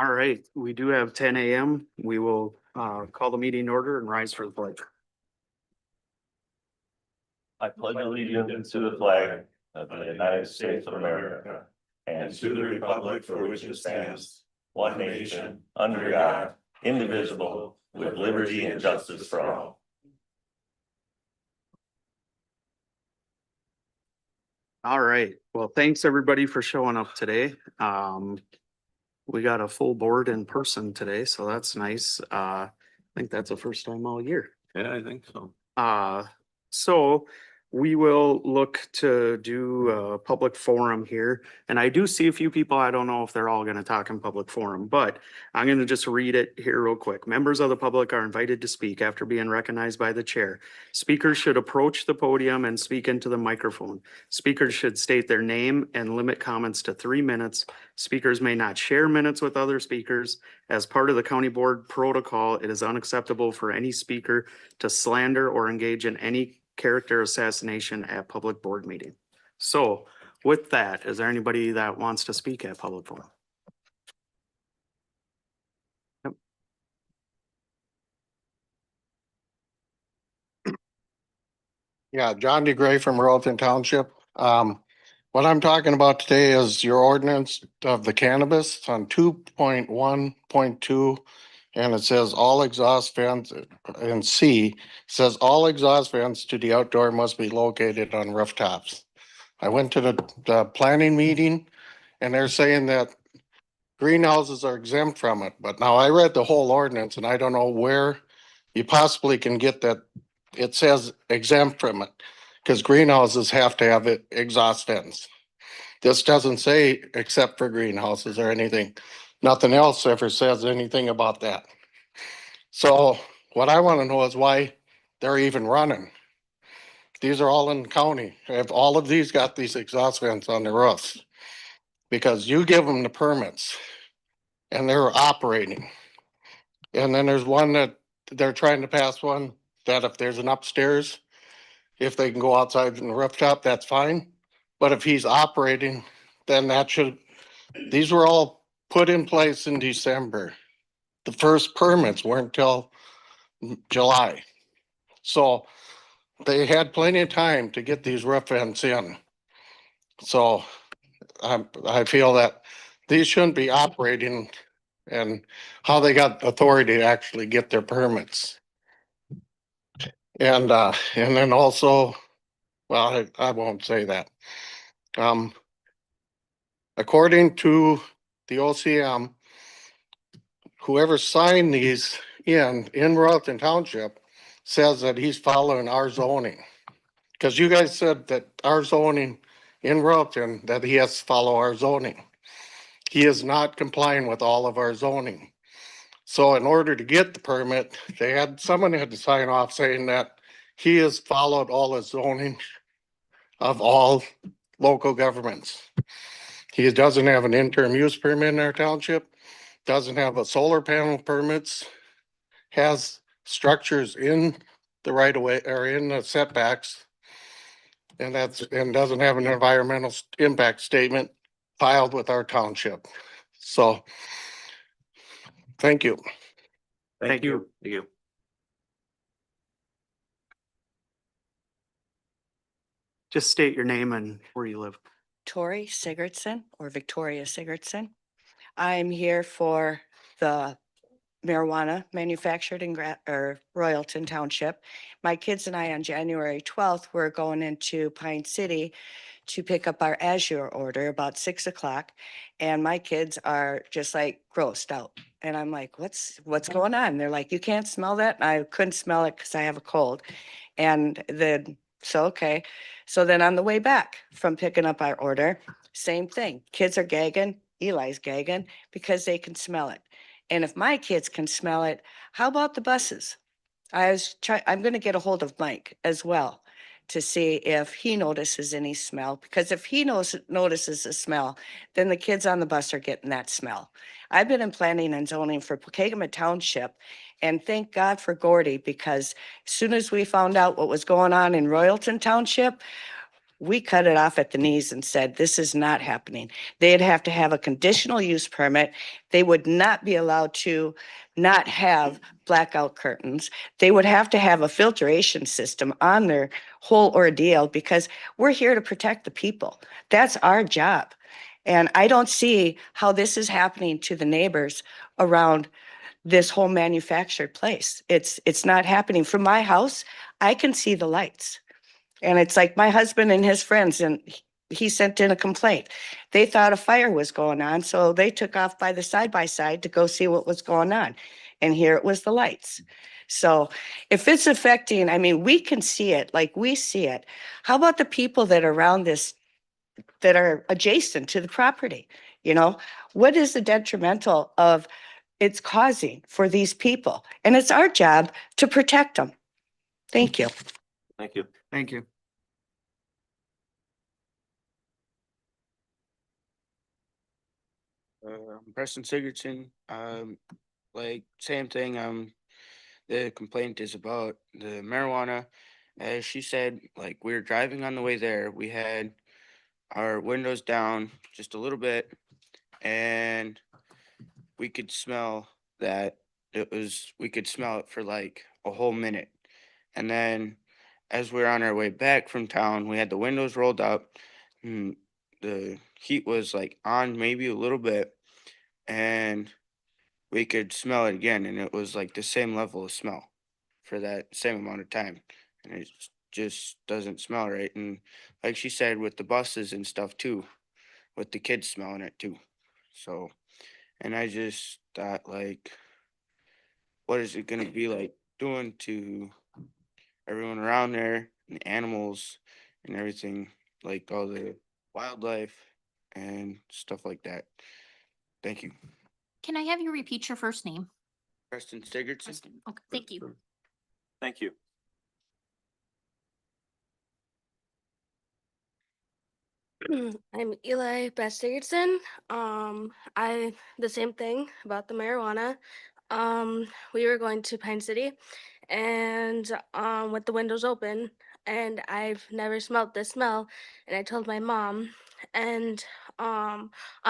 All right, we do have 10 a.m. We will call the meeting in order and rise for the pledge. I pledge allegiance to the flag of the United States of America and to the republic for which it stands, one nation, under God, indivisible, with liberty and justice for all. All right, well, thanks everybody for showing up today. We got a full board in person today, so that's nice. I think that's the first time all year. Yeah, I think so. So we will look to do a public forum here. And I do see a few people, I don't know if they're all gonna talk in public forum, but I'm gonna just read it here real quick. Members of the public are invited to speak after being recognized by the chair. Speakers should approach the podium and speak into the microphone. Speakers should state their name and limit comments to 3 minutes. Speakers may not share minutes with other speakers. As part of the county board protocol, it is unacceptable for any speaker to slander or engage in any character assassination at public board meeting. So with that, is there anybody that wants to speak at public forum? Yep. Yeah, John DeGray from Royalton Township. What I'm talking about today is your ordinance of the cannabis on 2.1.2. And it says all exhaust fans, and C says all exhaust fans to the outdoor must be located on rooftops. I went to the planning meeting and they're saying that greenhouses are exempt from it, but now I read the whole ordinance and I don't know where you possibly can get that. It says exempt from it, because greenhouses have to have exhaust fans. This doesn't say except for greenhouses or anything. Nothing else ever says anything about that. So what I want to know is why they're even running. These are all in the county. If all of these got these exhaust vents on the roofs, because you give them the permits and they're operating. And then there's one that they're trying to pass one that if there's an upstairs, if they can go outside in the rooftop, that's fine. But if he's operating, then these were all put in place in December. The first permits weren't till July. So they had plenty of time to get these roof vents in. So I feel that these shouldn't be operating, and how they got authority to actually get their permits. And then also, well, I won't say that. According to the OCM, whoever signed these in Royalton Township says that he's following our zoning. Because you guys said that our zoning in Royalton, that he has to follow our zoning. He is not complying with all of our zoning. So in order to get the permit, someone had to sign off saying that he has followed all the zoning of all local governments. He doesn't have an interim use permit in our township, doesn't have a solar panel permits, has structures in the right of way or in the setbacks. And doesn't have an environmental impact statement filed with our township. So, thank you. Thank you. Thank you. Just state your name and where you live. Tori Sigurdsson or Victoria Sigurdsson. I'm here for the marijuana manufactured in Royalton Township. My kids and I on January 12th, we're going into Pine City to pick up our Azure order about 6 o'clock. And my kids are just like grossed out. And I'm like, what's going on? They're like, you can't smell that? And I couldn't smell it because I have a cold. And then, okay. So then on the way back from picking up our order, same thing. Kids are gagging. Eli's gagging because they can smell it. And if my kids can smell it, how about the buses? I'm going to get a hold of Mike as well to see if he notices any smell, because if he notices a smell, then the kids on the bus are getting that smell. I've been in planning and zoning for Pokegama Township, and thank God for Gordy, because as soon as we found out what was going on in Royalton Township, we cut it off at the knees and said, this is not happening. They'd have to have a conditional use permit. They would not be allowed to not have blackout curtains. They would have to have a filtration system on their whole ordeal because we're here to protect the people. That's our job. And I don't see how this is happening to the neighbors around this whole manufactured place. It's not happening. From my house, I can see the lights. And it's like my husband and his friends, and he sent in a complaint. They thought a fire was going on, so they took off by the side-by-side to go see what was going on. And here it was the lights. So if it's affecting, I mean, we can see it, like we see it. How about the people that are around this, that are adjacent to the property? You know, what is the detrimental of it's causing for these people? And it's our job to protect them. Thank you. Thank you. Thank you. Preston Sigurdsson, like same thing, the complaint is about the marijuana. As she said, like we were driving on the way there, we had our windows down just a little bit and we could smell that we could smell it for like a whole minute. And then as we were on our way back from town, we had the windows rolled up. And the heat was like on maybe a little bit and we could smell it again and it was like the same level of smell for that same amount of time. And it just doesn't smell right. And like she said, with the buses and stuff too, with the kids smelling it too. So, and I just thought like, what is it gonna be like doing to everyone around there and the animals and everything, like all the wildlife and stuff like that. Thank you. Can I have you repeat your first name? Preston Sigurdsson. Preston. Okay, thank you. Thank you. I'm Eli Beth Sigurdsson. I the same thing about the marijuana. We were going to Pine City, and with the windows open, and I've never smelled this smell. And I told my mom, and on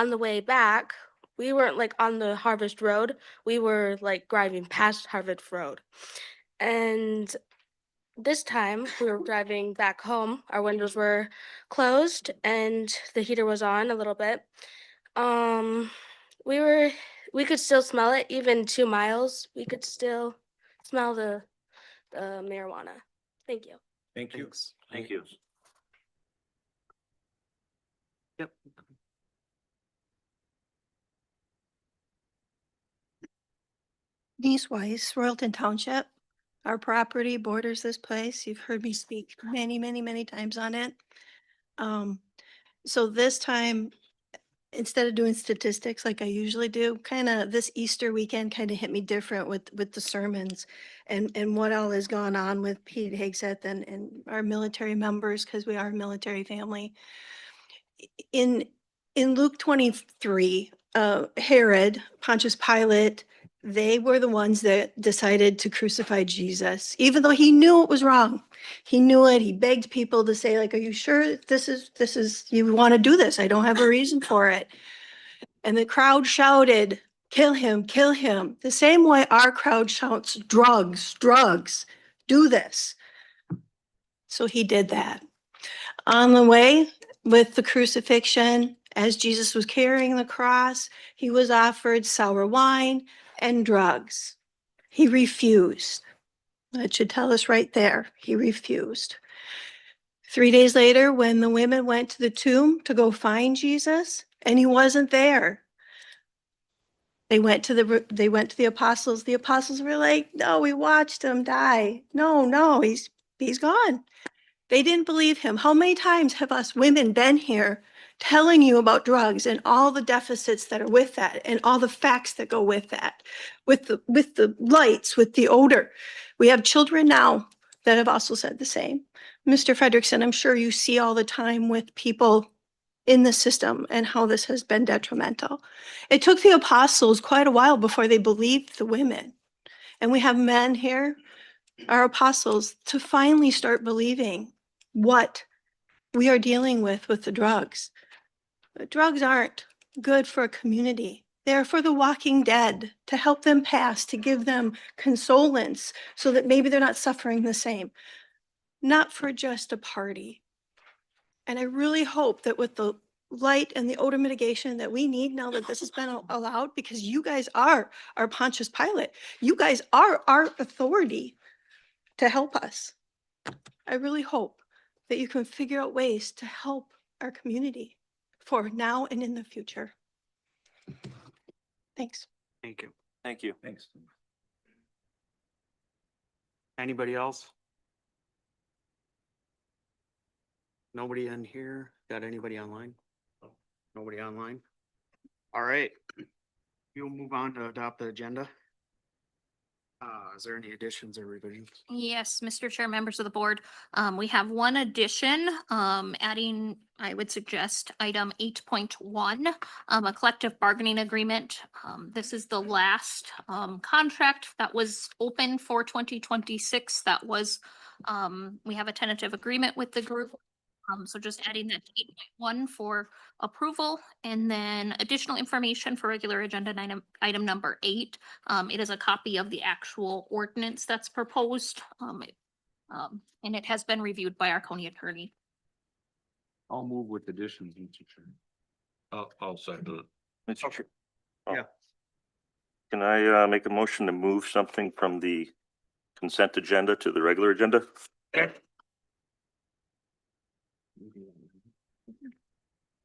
the way back, we weren't like on the Harvest Road. We were like driving past Harvest Road, and this time we were driving back home. Our windows were closed and the heater was on a little bit. Um, we could still smell it even 2 miles. We could still smell the marijuana. Thank you. Thank you. Thanks. Thank you. Yep. Denise Weiss, Royalton Township. Our property borders this place. You've heard me speak many, many, many times on it. So this time, instead of doing statistics like I usually do, kind of this Easter weekend kind of hit me different with the sermons and what all has gone on with Pete Hegseth and our military members, because we are a military family. In Luke 23, Herod, Pontius Pilate, they were the ones that decided to crucify Jesus, even though he knew it was wrong. He knew it. He begged people to say, like, are you sure this is, you want to do this? I don't have a reason for it. And the crowd shouted, kill him, kill him. The same way our crowd shouts, drugs, drugs, do this. So he did that. On the way with the crucifixion, as Jesus was carrying the cross, he was offered sour wine and drugs. He refused. That should tell us right there. He refused. 3 days later, when the women went to the tomb to go find Jesus, and he wasn't there, they went to the apostles. The apostles were like, "No, we watched him die. No, he's gone." They didn't believe him. How many times have us women been here telling you about drugs and all the deficits that are with that and all the facts that go with that, with the lights, with the odor? We have children now that have also said the same. Mr. Frederickson, I'm sure you see all the time with people in the system and how this has been detrimental. It took the apostles quite a while before they believed the women. And we have men here, our apostles, to finally start believing what we are dealing with the drugs. But drugs aren't good for a community. They're for the walking dead, to help them pass, to give them consolence so that maybe they're not suffering the same, not for just a party. And I really hope that with the light and the odor mitigation that we need now that this has been allowed, because you guys are our Pontius Pilate, you guys are our authority to help us. I really hope that you can figure out ways to help our community for now and in the future. Thanks. Thank you. Thank you. Thanks. Anybody else? Nobody in here? Got anybody online? Nobody online? All right. You'll move on to adopt the agenda. Is there any additions or revisions? Yes, Mr. Chair, members of the board, we have one addition, adding, I would suggest item 8.1, a collective bargaining agreement. This is the last, contract that was open for 2026. That was, we have a tentative agreement with the group. So just adding that to 8.1 for approval, and then additional information for regular agenda item number 8. It is a copy of the actual ordinance that's proposed. And it has been reviewed by our county attorney. I'll move with additions, Mr. Chairman. I'll second it. Mr. Chair. Yeah. Can I make a motion to move something from the consent agenda to the regular agenda? Okay.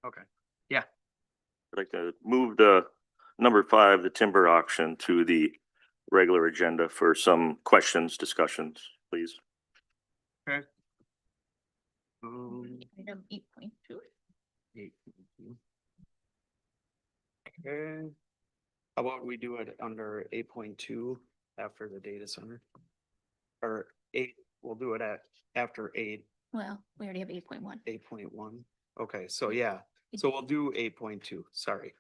Okay. I'd like to move the number 5, the timber auction, to the regular agenda for some questions, discussions, please. Item 8.2. Okay. How about we do it under 8.2 after the data center? Or 8, we'll do it after 8, Well, we already have 8.1. 8.1. Okay, so yeah, so we'll do 8.2, sorry.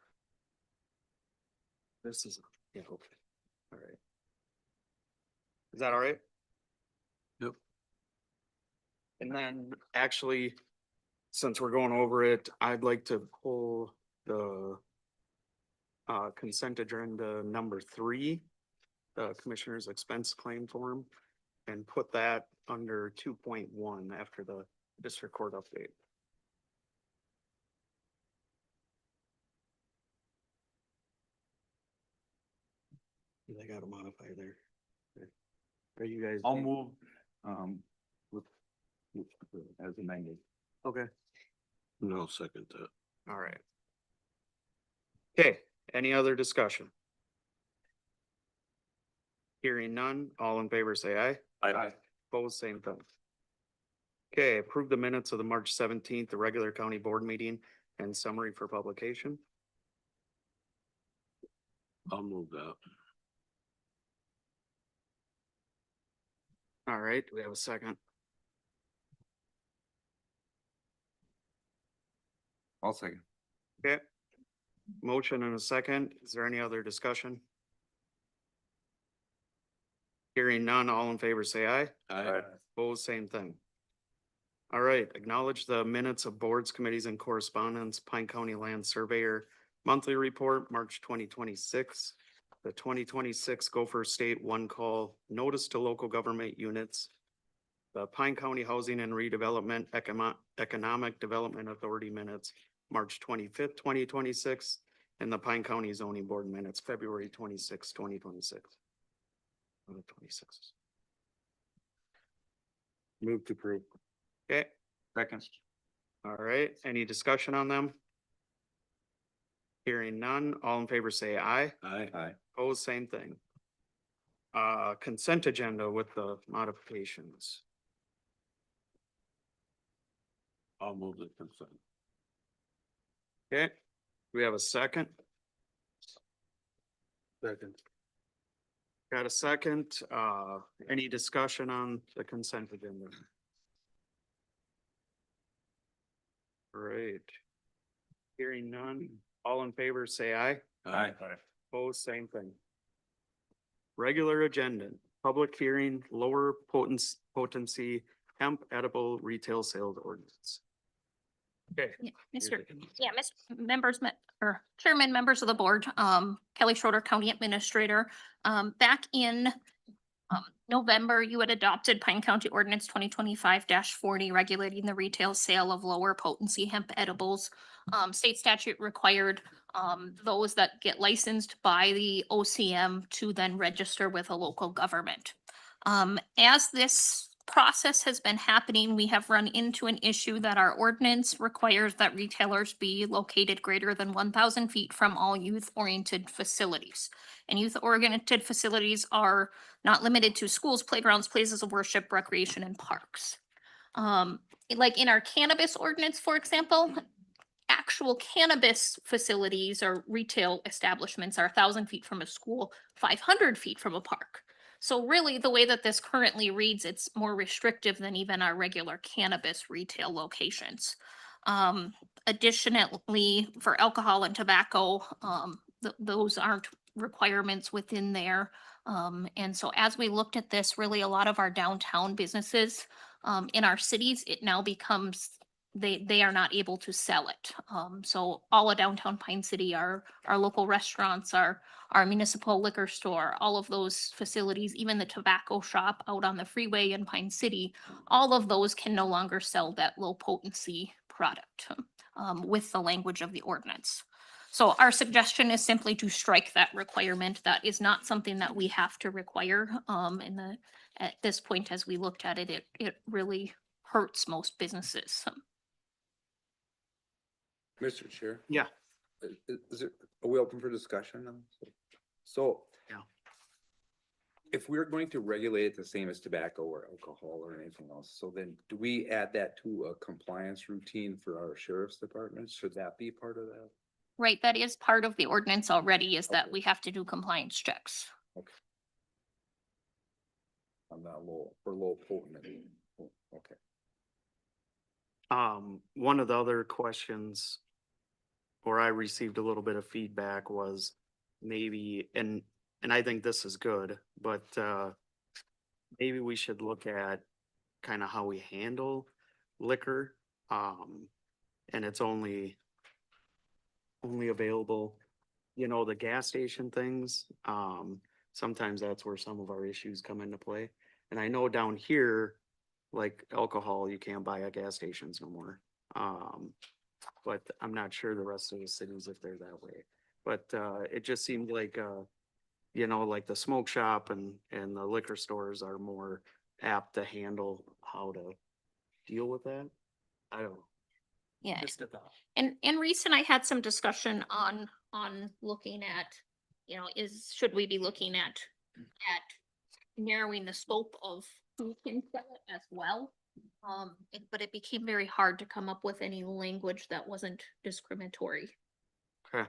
This is, yeah, okay, all right. Is that all right? Yep. And then actually, since we're going over it, I'd like to pull the consent agenda number 3, the commissioner's expense claim form, and put that under 2.1 after the district court update. They got to modify there. Are you guys? I'll move, with, as amended. Okay, No, second that. all right. Okay, any other discussion? Hearing none, all in favor say aye. Aye. Opposed, same thing. Okay, approve the minutes of the March 17th, the regular county board meeting and summary for publication. I'll move that. All right, do we have a second? I'll second. Okay. Motion and a second. Is there any other discussion? Hearing none, all in favor say aye. Aye. Opposed, same thing. All right, acknowledge the minutes of boards, committees, and correspondence, Pine County Land Surveyor Monthly Report, March 2026. The 2026 Gopher State One Call Notice to Local Government Units. The Pine County Housing and Redevelopment Economic Development Authority Minutes, March 25th, 2026. And the Pine County Zoning Board Minutes, February 26th, 2026. 26. Move to approve. Okay, Second. all right, any discussion on them? Hearing none, all in favor say aye. Aye. Aye. Opposed, same thing. Consent agenda with the modifications. I'll move the consent. Okay, we have a second? Second. Got a second, any discussion on the consent agenda? Great. Hearing none, all in favor say aye. Aye. Opposed, same thing. Regular agenda, public hearing, lower potency hemp edible retail sales ordinance. Okay. Yeah, You're Mr. the- Yeah, or Chairman, members of the board, Kelly Schroeder, County Administrator. Back in November, you had adopted Pine County Ordinance 2025-40, regulating the retail sale of lower potency hemp edibles. State statute required those that get licensed by the OCM to then register with a local government. As this process has been happening, we have run into an issue that our ordinance requires that retailers be located greater than 1,000 feet from all youth-oriented facilities. And youth-oriented facilities are not limited to schools, playgrounds, places of worship, recreation, and parks. Like in our cannabis ordinance, for example, actual cannabis facilities or retail establishments are 1,000 feet from a school, 500 feet from a park. So really, the way that this currently reads, it's more restrictive than even our regular cannabis retail locations. Additionally, for alcohol and tobacco, those aren't requirements within there. And so as we looked at this, really a lot of our downtown businesses in our cities, it now becomes they are not able to sell it. So all of downtown Pine City, our local restaurants, our municipal liquor store, all of those facilities, even the tobacco shop out on the freeway in Pine City, all of those can no longer sell that low potency product with the language of the ordinance. So our suggestion is simply to strike that requirement. That is not something that we have to require. At this point, as we looked at it, it really hurts most businesses. Mr. Chair. Yeah. Are we open for discussion on this? So. Yeah. If we're going to regulate it the same as tobacco or alcohol or anything else, so then do we add that to a compliance routine for our sheriff's department? Should that be part of that? Right, that is part of the ordinance already, is that Okay. we have to do compliance checks. On that for low potent. Okay. One of the other questions, or I received a little bit of feedback, was maybe, and I think this is good, but maybe we should look at kind of how we handle liquor. And it's only available, the gas station things. Sometimes that's where some of our issues come into play. And I know down here, like alcohol, you can't buy at gas stations no more. But I'm not sure the rest of the cities if they're that way. But it just seemed like like the smoke shop and the liquor stores are more apt to handle how to deal with that. I don't know. Yeah, Just a thought. and in recent, I had some discussion on looking at, should we be looking at narrowing the scope of who can sell it as well? But it became very hard to come up with any language that wasn't discriminatory. Okay.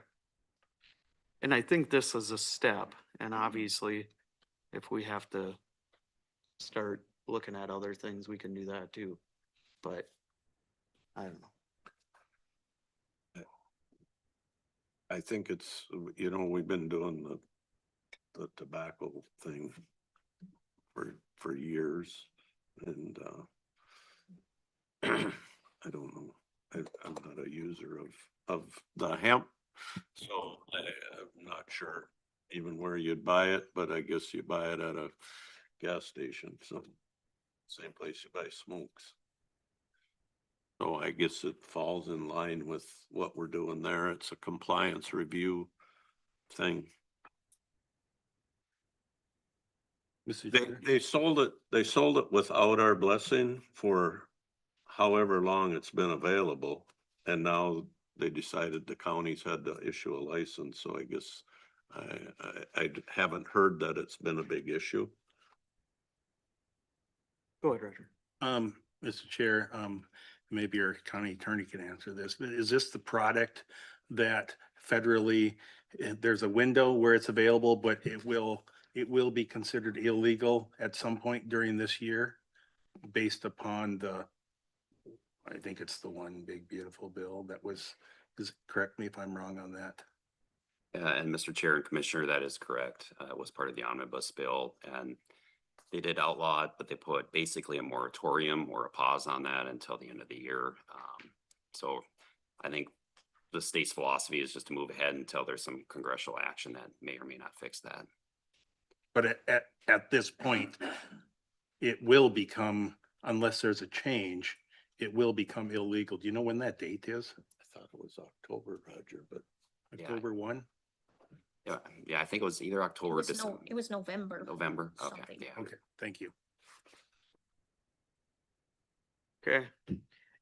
And I think this is a step, and obviously, if we have to start looking at other things, we can do that too. But I don't know. I think it's, we've been doing the tobacco thing for years, and I don't know. I'm not a user of the hemp, so I'm not sure even where you'd buy it, but I guess you buy it at a gas station, so same place you buy smokes. So I guess it falls in line with what we're doing there. It's a compliance review thing. They sold it without our blessing for however long it's been available. And now they decided the counties had to issue a license. So I guess I haven't heard that it's been a big issue. Go ahead, Roger. Mr. Chair, maybe your county attorney can answer this, but is this the product that federally, there's a window where it's available, but it will be considered illegal at some point during this year based upon I think it's the one big beautiful bill that correct me if I'm wrong on that. And Mr. Chair and Commissioner, that is correct. It was part of the omnibus bill, and they did outlaw it, but they put basically a moratorium or a pause on that until the end of the year. So I think the state's philosophy is just to move ahead until there's some congressional action that may or may not fix that. But at this point, it will become, unless there's a change, it will become illegal. Do you know when that date is? I thought it was October, Roger, but Yeah. October 1? Yeah, I think it was either October or December. It was November. November, okay, something. yeah. Okay, thank you. Okay.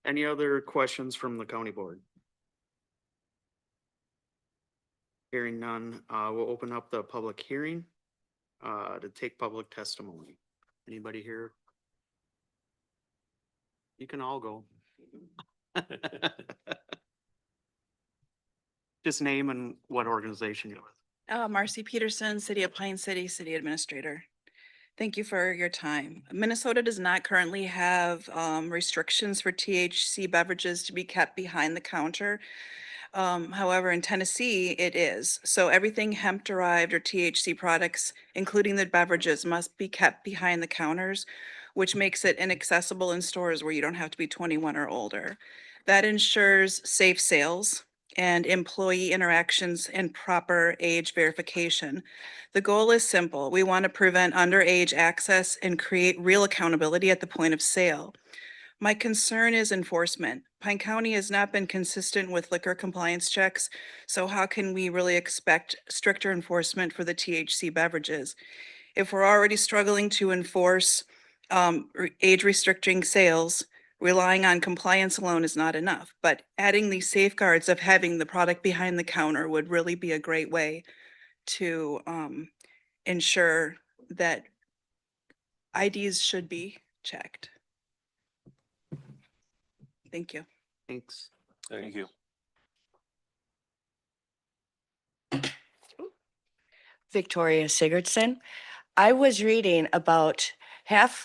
Any other questions from the county board? Hearing none, we'll open up the public hearing to take public testimony. Anybody here? You can all go. Just name and what organization you're with. Marcy Peterson, City of Pine City, City Administrator. Thank you for your time. Minnesota does not currently have restrictions for THC beverages to be kept behind the counter. However, in Tennessee, it is. So everything hemp derived or THC products, including the beverages, must be kept behind the counters, which makes it inaccessible in stores where you don't have to be 21 or older. That ensures safe sales and employee interactions and proper age verification. The goal is simple. We want to prevent underage access and create real accountability at the point of sale. My concern is enforcement. Pine County has not been consistent with liquor compliance checks, so how can we really expect stricter enforcement for the THC beverages? If we're already struggling to enforce age restricting sales, relying on compliance alone is not enough, but adding these safeguards of having the product behind the counter would really be a great way to ensure that IDs should be checked. Thank you. Thanks. Thank you. Victoria Sigurdsson. I was reading about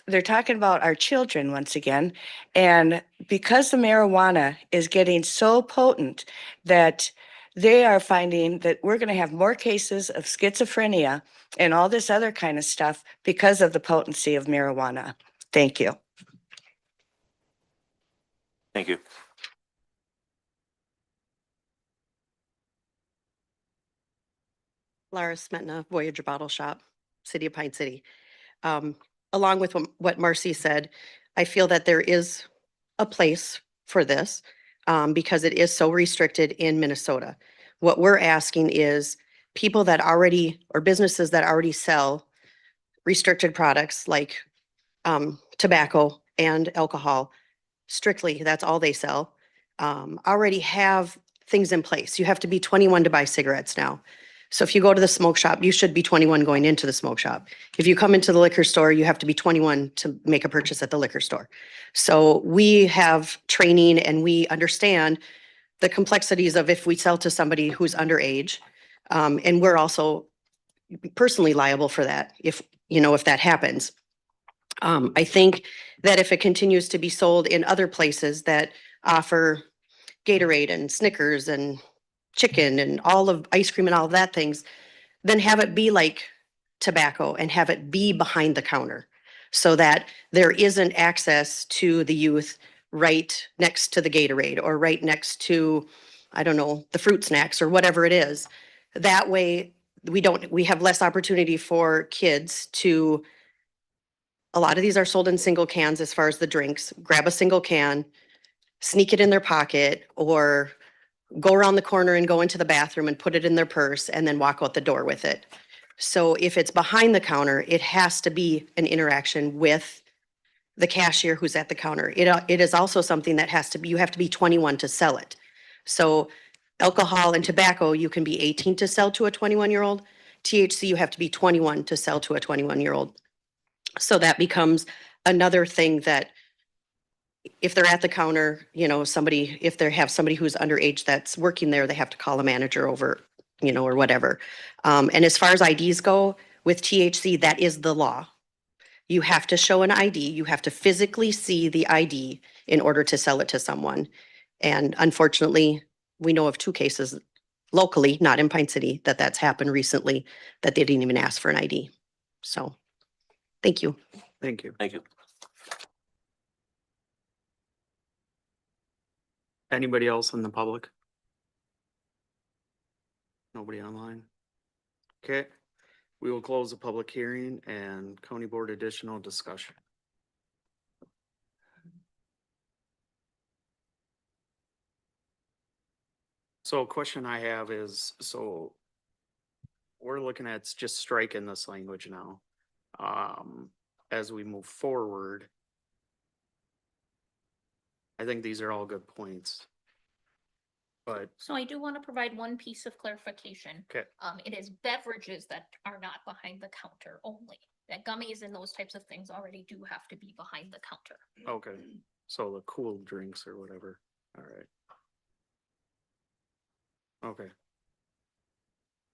they're talking about our children once again. And because the marijuana is getting so potent that they are finding that we're going to have more cases of schizophrenia and all this other kind of stuff because of the potency of marijuana. Thank you. Thank you. Lara Smetna, Voyager Bottle Shop, City of Pine City. Along with what Marcy said, I feel that there is a place for this because it is so restricted in Minnesota. What we're asking is people that already, or businesses that already sell restricted products like tobacco and alcohol, strictly, that's all they sell, already have things in place. You have to be 21 to buy cigarettes now. So if you go to the smoke shop, you should be 21 going into the smoke shop. If you come into the liquor store, you have to be 21 to make a purchase at the liquor store. So we have training and we understand the complexities of if we sell to somebody who's underage. And we're also personally liable for that if that happens. I think that if it continues to be sold in other places that offer Gatorade and Snickers and chicken and all of ice cream and all of that things, then have it be like tobacco and have it be behind the counter so that there isn't access to the youth right next to the Gatorade or right next to, I don't know, the fruit snacks or whatever it is. That way we have less opportunity for kids to, a lot of these are sold in single cans as far as the drinks, grab a single can, sneak it in their pocket or go around the corner and go into the bathroom and put it in their purse and then walk out the door with it. So if it's behind the counter, it has to be an interaction with the cashier who's at the counter. It is also something that you have to be 21 to sell it. So alcohol and tobacco, you can be 18 to sell to a 21-year-old. THC, you have to be 21 to sell to a 21-year-old. So that becomes another thing that if they're at the counter, if they have somebody who's underage that's working there, they have to call a manager over, or whatever. And as far as IDs go, with THC, that is the law. You have to show an ID. You have to physically see the ID in order to sell it to someone. And unfortunately, we know of 2 cases locally, not in Pine City, that's happened recently, that they didn't even ask for an ID. So, thank you. Thank you. Thank you. Anybody else in the public? Nobody online? Okay, we will close the public hearing and county board additional discussion. So a question I have is, so we're looking at just striking this language now. As we move forward. I think these are all good points. But, So I do want to provide one piece of clarification. okay, It is beverages that are not behind the counter only. That gummies and those types of things already do have to be behind the counter. okay, so the cool drinks or whatever, all right. Okay.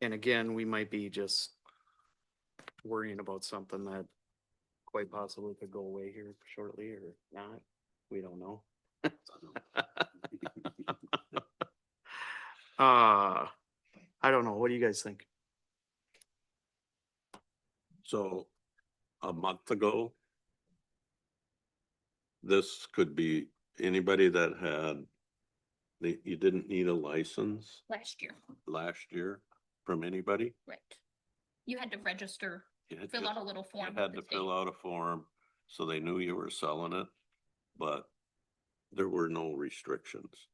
And again, we might be just worrying about something that quite possibly could go away here shortly or not. We don't know. I don't know. What do you guys think? So a month ago, this could be anybody that had, you didn't need a license Last year, last year from anybody. right? You had to register, You had fill to- out a little You form. had with to the fill state. out a form, so they knew you were selling it, but there were no restrictions,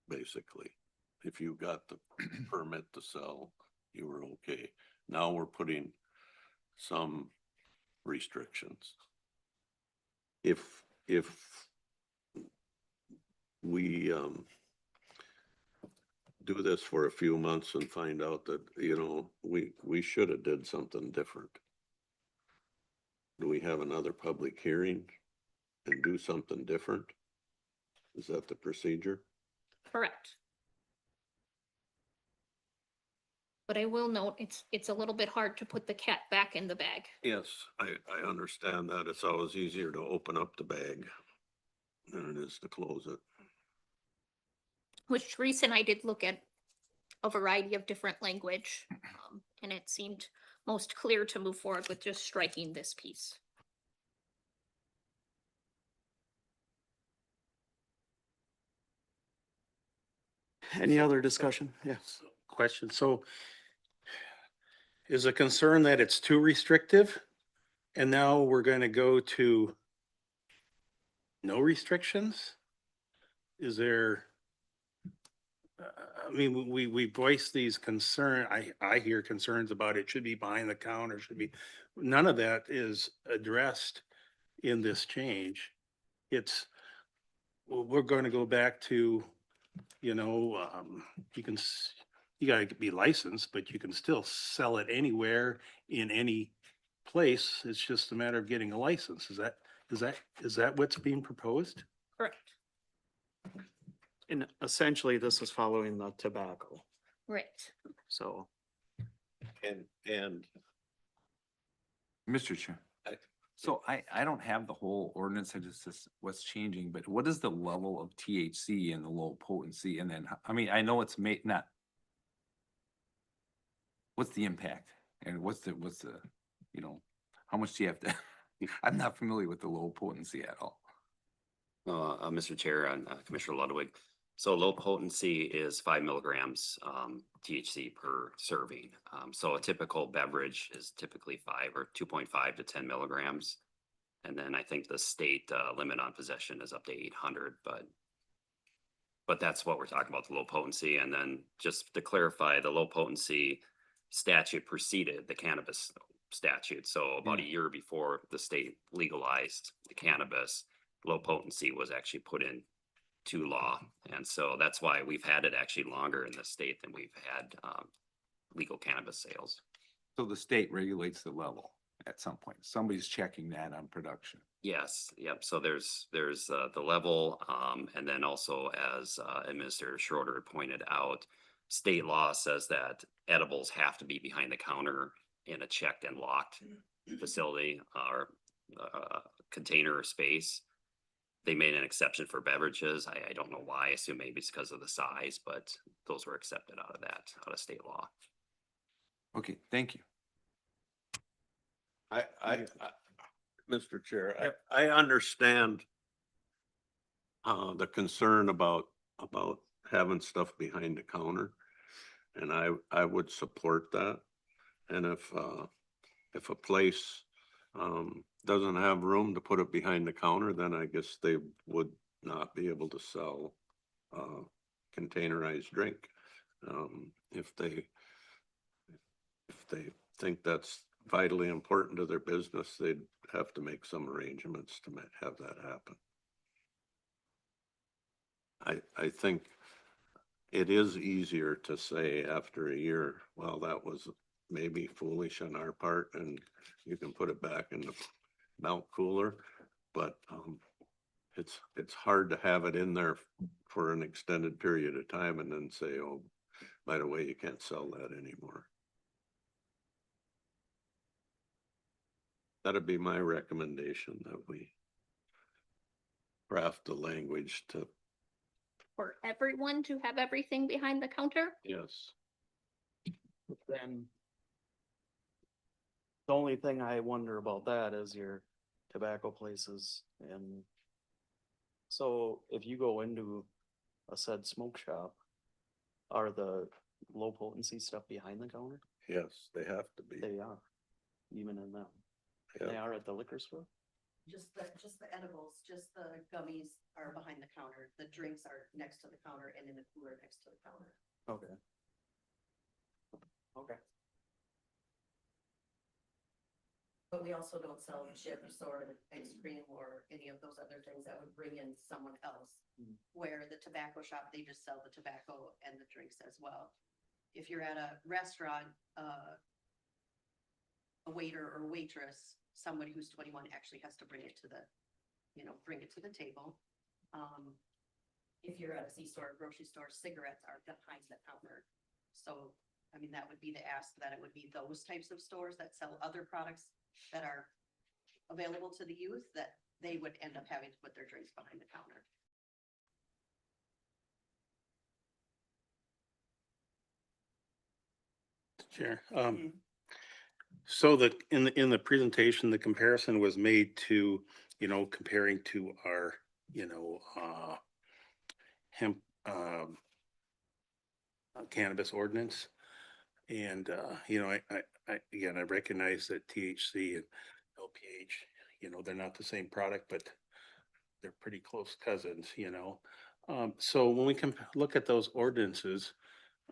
basically. If you got the permit to sell, you were okay. Now we're putting some restrictions. If we, do this for a few months and find out that, you know, we should have did something different. Do we have another public hearing and do something different? Is that the procedure? Correct. But I will note, it's a little bit hard to put the cat back in the bag. Yes, I understand that. It's always easier to open up the bag than it is to close it. Which Teresa and I did look at a variety of different language. And it seemed most clear to move forward with just striking this piece. Any other discussion? Yes. Question, so is a concern that it's too restrictive? And now we're gonna go to no restrictions? Is there? I mean, we voice these I hear concerns about it should be behind the counter, should be, none of that is addressed in this change. It's, we're gonna go back to, you know, you gotta be licensed, but you can still sell it anywhere in any place. It's just a matter of getting a license. Is that what's being proposed? Correct. And essentially, this is following the tobacco, Right. so. And Mr. Chair. So I don't have the whole ordinance, I just what's changing, but what is the level of THC and the low potency? And then, I mean, I know it's not. What's the impact and what's the, you know, how much do you have to, I'm not familiar with the low potency at all. Mr. Chair and Commissioner Ludwig. So low potency is 5 milligrams THC per serving. So a typical beverage is typically 5 or 2.5 to 10 milligrams. And then I think the state limit on possession is up to 800, but that's what we're talking about, the low potency. And then just to clarify, the low potency statute preceded the cannabis statute. So about a year before the state legalized the cannabis, low potency was actually put in to law. And so that's why we've had it actually longer in the state than we've had legal cannabis sales. So the state regulates the level at some point. Somebody's checking that on production. Yes, yep. So there's the level, and then also as Administrator Schroeder pointed out, state law says that edibles have to be behind the counter in a checked and locked facility or container or space. They made an exception for beverages. I don't know why. I assume maybe it's because of the size, but those were accepted out of state law. Okay, thank you. Mr. Chair, I understand the concern about about having stuff behind the counter. And I would support that. And if a place, doesn't have room to put it behind the counter, then I guess they would not be able to sell, containerized drink. If they think that's vitally important to their business, they'd have to make some arrangements to have that happen. I think it is easier to say after a year, well, that was maybe foolish on our part and you can put it back in the melt cooler. But it's hard to have it in there for an extended period of time and then say, oh, by the way, you can't sell that anymore. That'd be my recommendation, that we craft the language to, For everyone to have everything behind the counter? yes. Then the only thing I wonder about that is your tobacco places. And so if you go into a said smoke shop, are the low potency stuff behind the counter? Yes, they have to be. They are, even in them. Yeah. They are at the liquor store? Just the edibles, just the gummies are behind the counter. The drinks are next to the counter and in the cooler next to the counter. Okay. Okay. But we also don't sell chips or ice cream or any of those other things that would bring in someone else. Mm. Where the tobacco shop, they just sell the tobacco and the drinks as well. If you're at a restaurant, a waiter or waitress, somebody who's 21 actually has to bring it to the, bring it to the table. If you're at a C-store, grocery store, cigarettes are behind the counter. So, I mean, that would be the ask, that it would be those types of stores that sell other products that are available to the youth, that they would end up having to put their drinks behind the counter. Chair, so that in the presentation, the comparison was made to, comparing to our, hemp, cannabis ordinance. And, I recognize that THC and LPH, they're not the same product, but they're pretty close cousins, So when we can look at those ordinances,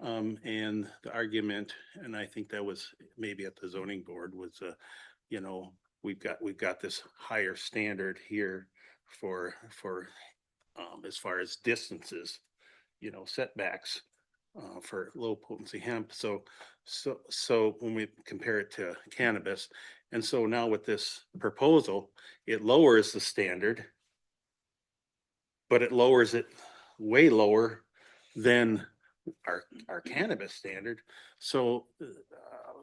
and the argument, and I think that was maybe at the zoning board was, we've got this higher standard here for, as far as distances, setbacks, for low potency hemp. So when we compare it to cannabis, and so now with this proposal, it lowers the standard, but it lowers it way lower than our cannabis standard. So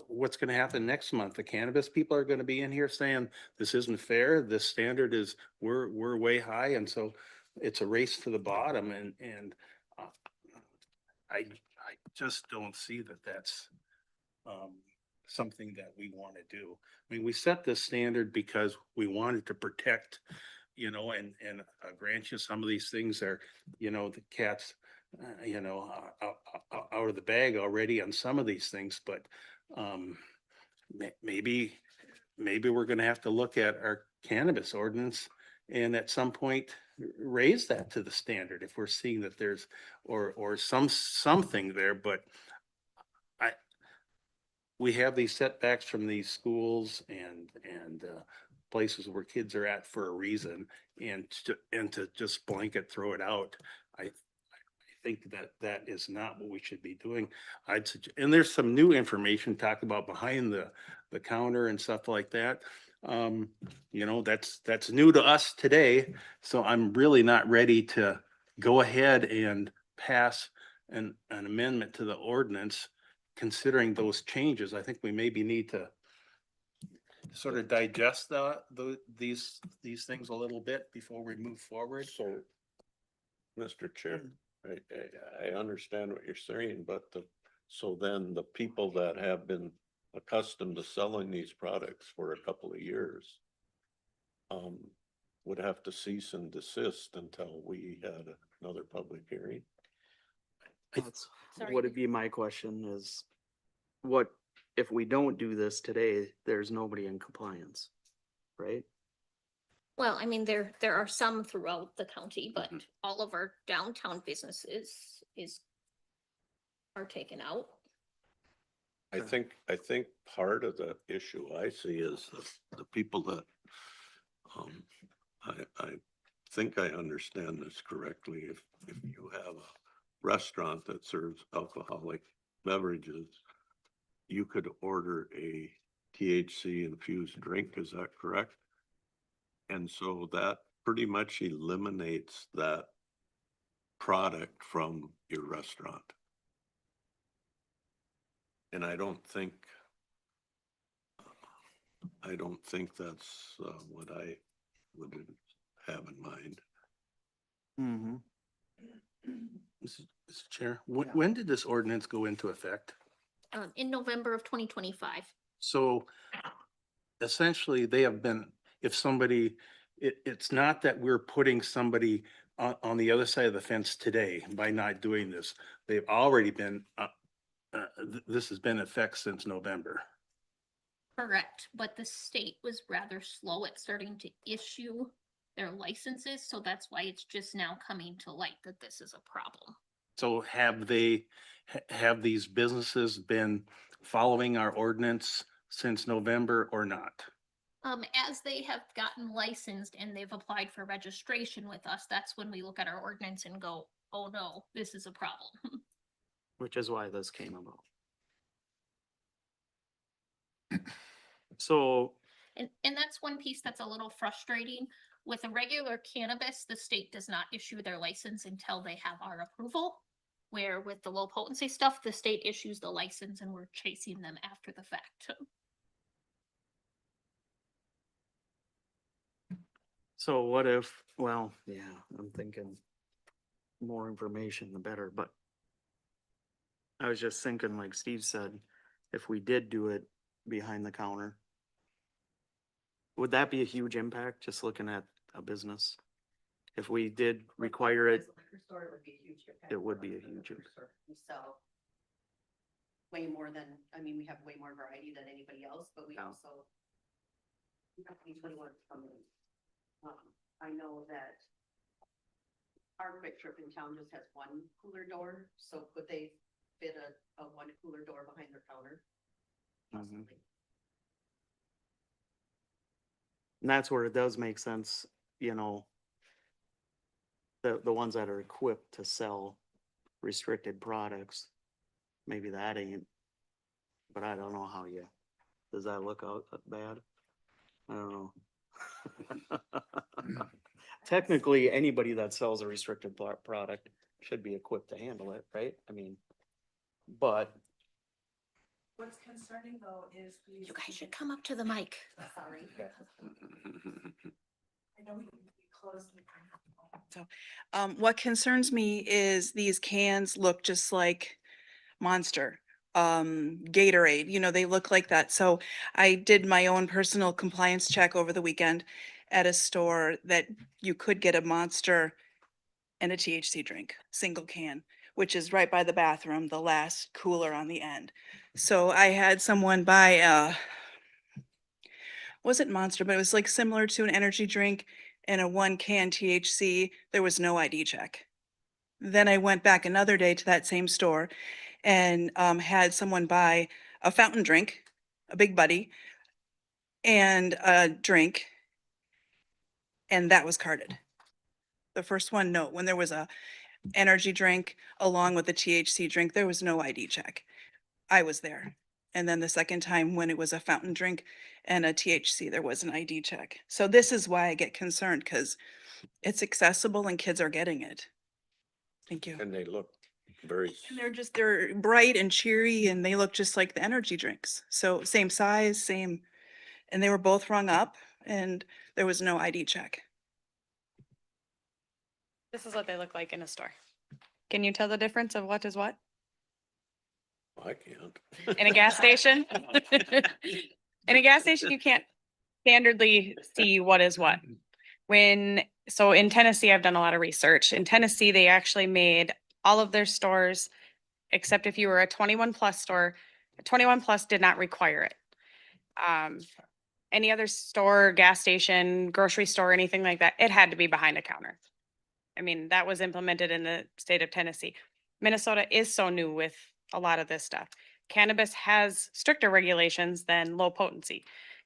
what's going to happen next month? The cannabis people are going to be in here saying this isn't fair. This standard is we're way high, and so it's a race to the bottom. And I just don't see that that's something that we want to do. I mean, we set this standard because we wanted to protect, and grant you some of these things are, the cat's out of the bag already on some of these things, but maybe we're going to have to look at our cannabis ordinance and at some point raise that to the standard if we're seeing that there's or something there. But we have these setbacks from these schools and places where kids are at for a reason, and to just blanket throw it out, I think that is not what we should be doing. I'd suggest, and there's some new information talked about behind the counter and stuff like that. That's new to us today. So I'm really not ready to go ahead and pass an amendment to the ordinance considering those changes. I think we maybe need to sort of digest these things a little bit before we move forward. So, Mr. Chair, I understand what you're saying, but so then the people that have been accustomed to selling these products for a couple of years would have to cease and desist until we had another public hearing. That's, Sorry. would it be my question is, what, if we don't do this today, there's nobody in compliance, right? Well, I mean, there are some throughout the county, but all of our downtown businesses are taken out. I think part of the issue I see is the people that, I think I understand this correctly. If you have a restaurant that serves alcoholic beverages, you could order a THC infused drink, is that correct? And so that pretty much eliminates that product from your restaurant. And I don't think that's what I would have in mind. Mm-hmm. Mr. Chair, when did this ordinance go into effect? In November of 2025. So essentially, they have been, if somebody, it's not that we're putting somebody on the other side of the fence today by not doing this. They've already been, this has been in effect since November. Correct, but the state was rather slow at starting to issue their licenses, so that's why it's just now coming to light that this is a problem. So have these businesses been following our ordinance since November or not? As they have gotten licensed and they've applied for registration with us, that's when we look at our ordinance and go, oh no, this is a problem. Which is why this came about. So, And that's one piece that's a little frustrating. With a regular cannabis, the state does not issue their license until they have our approval. Where with the low potency stuff, the state issues the license and we're chasing them after the fact. so what if, well, yeah, I'm thinking more information the better, but I was just thinking, like Steve said, if we did do it behind the counter, would that be a huge impact, just looking at a business? If we did require it, it would be a huge impact. We sell way more than, I mean, we have way more variety than anybody else, but we Yeah. also. We have 21 from them. I know that our Quick Trip in town just has one cooler door, so could they fit a one cooler door behind their counter? Mhm. And that's where it does make sense, you know, the ones that are equipped to sell restricted products, maybe that ain't, but I don't know how you, does that look out bad? I don't know. Technically, anybody that sells a restricted product should be equipped to handle it, right? I mean, but What's concerning though is. You guys should come up to the mic. Sorry. I know we closed. So, what concerns me is these cans look just like Monster, Gatorade, you know, they look like that. So I did my own personal compliance check over the weekend at a store that you could get a Monster and a THC drink, single can, which is right by the bathroom, the last cooler on the end. So I had someone buy wasn't Monster, but it was like similar to an energy drink and a 1 can THC. There was no ID check. Then I went back another day to that same store and had someone buy a fountain drink, a Big Buddy, and a drink, and that was carded. The first one, no. When there was a energy drink along with the THC drink, there was no ID check. I was there. And then the second time when it was a fountain drink and a THC, there was an ID check. So this is why I get concerned, because it's accessible and kids are getting it. Thank you. And they look very, And they're bright and cheery and they look just like the energy drinks. So same size, same, and they were both rung up and there was no ID check. This is what they look like in a store. Can you tell the difference of what is what? I can't. In a gas station? In a gas station, you can't standardly see what is what. so in Tennessee, I've done a lot of research. In Tennessee, they actually made all of their stores, except if you were a 21 plus store, 21 plus did not require it. Any other store, gas station, grocery store, anything like that, it had to be behind a counter. I mean, that was implemented in the state of Tennessee. Minnesota is so new with a lot of this stuff. Cannabis has stricter regulations than low potency.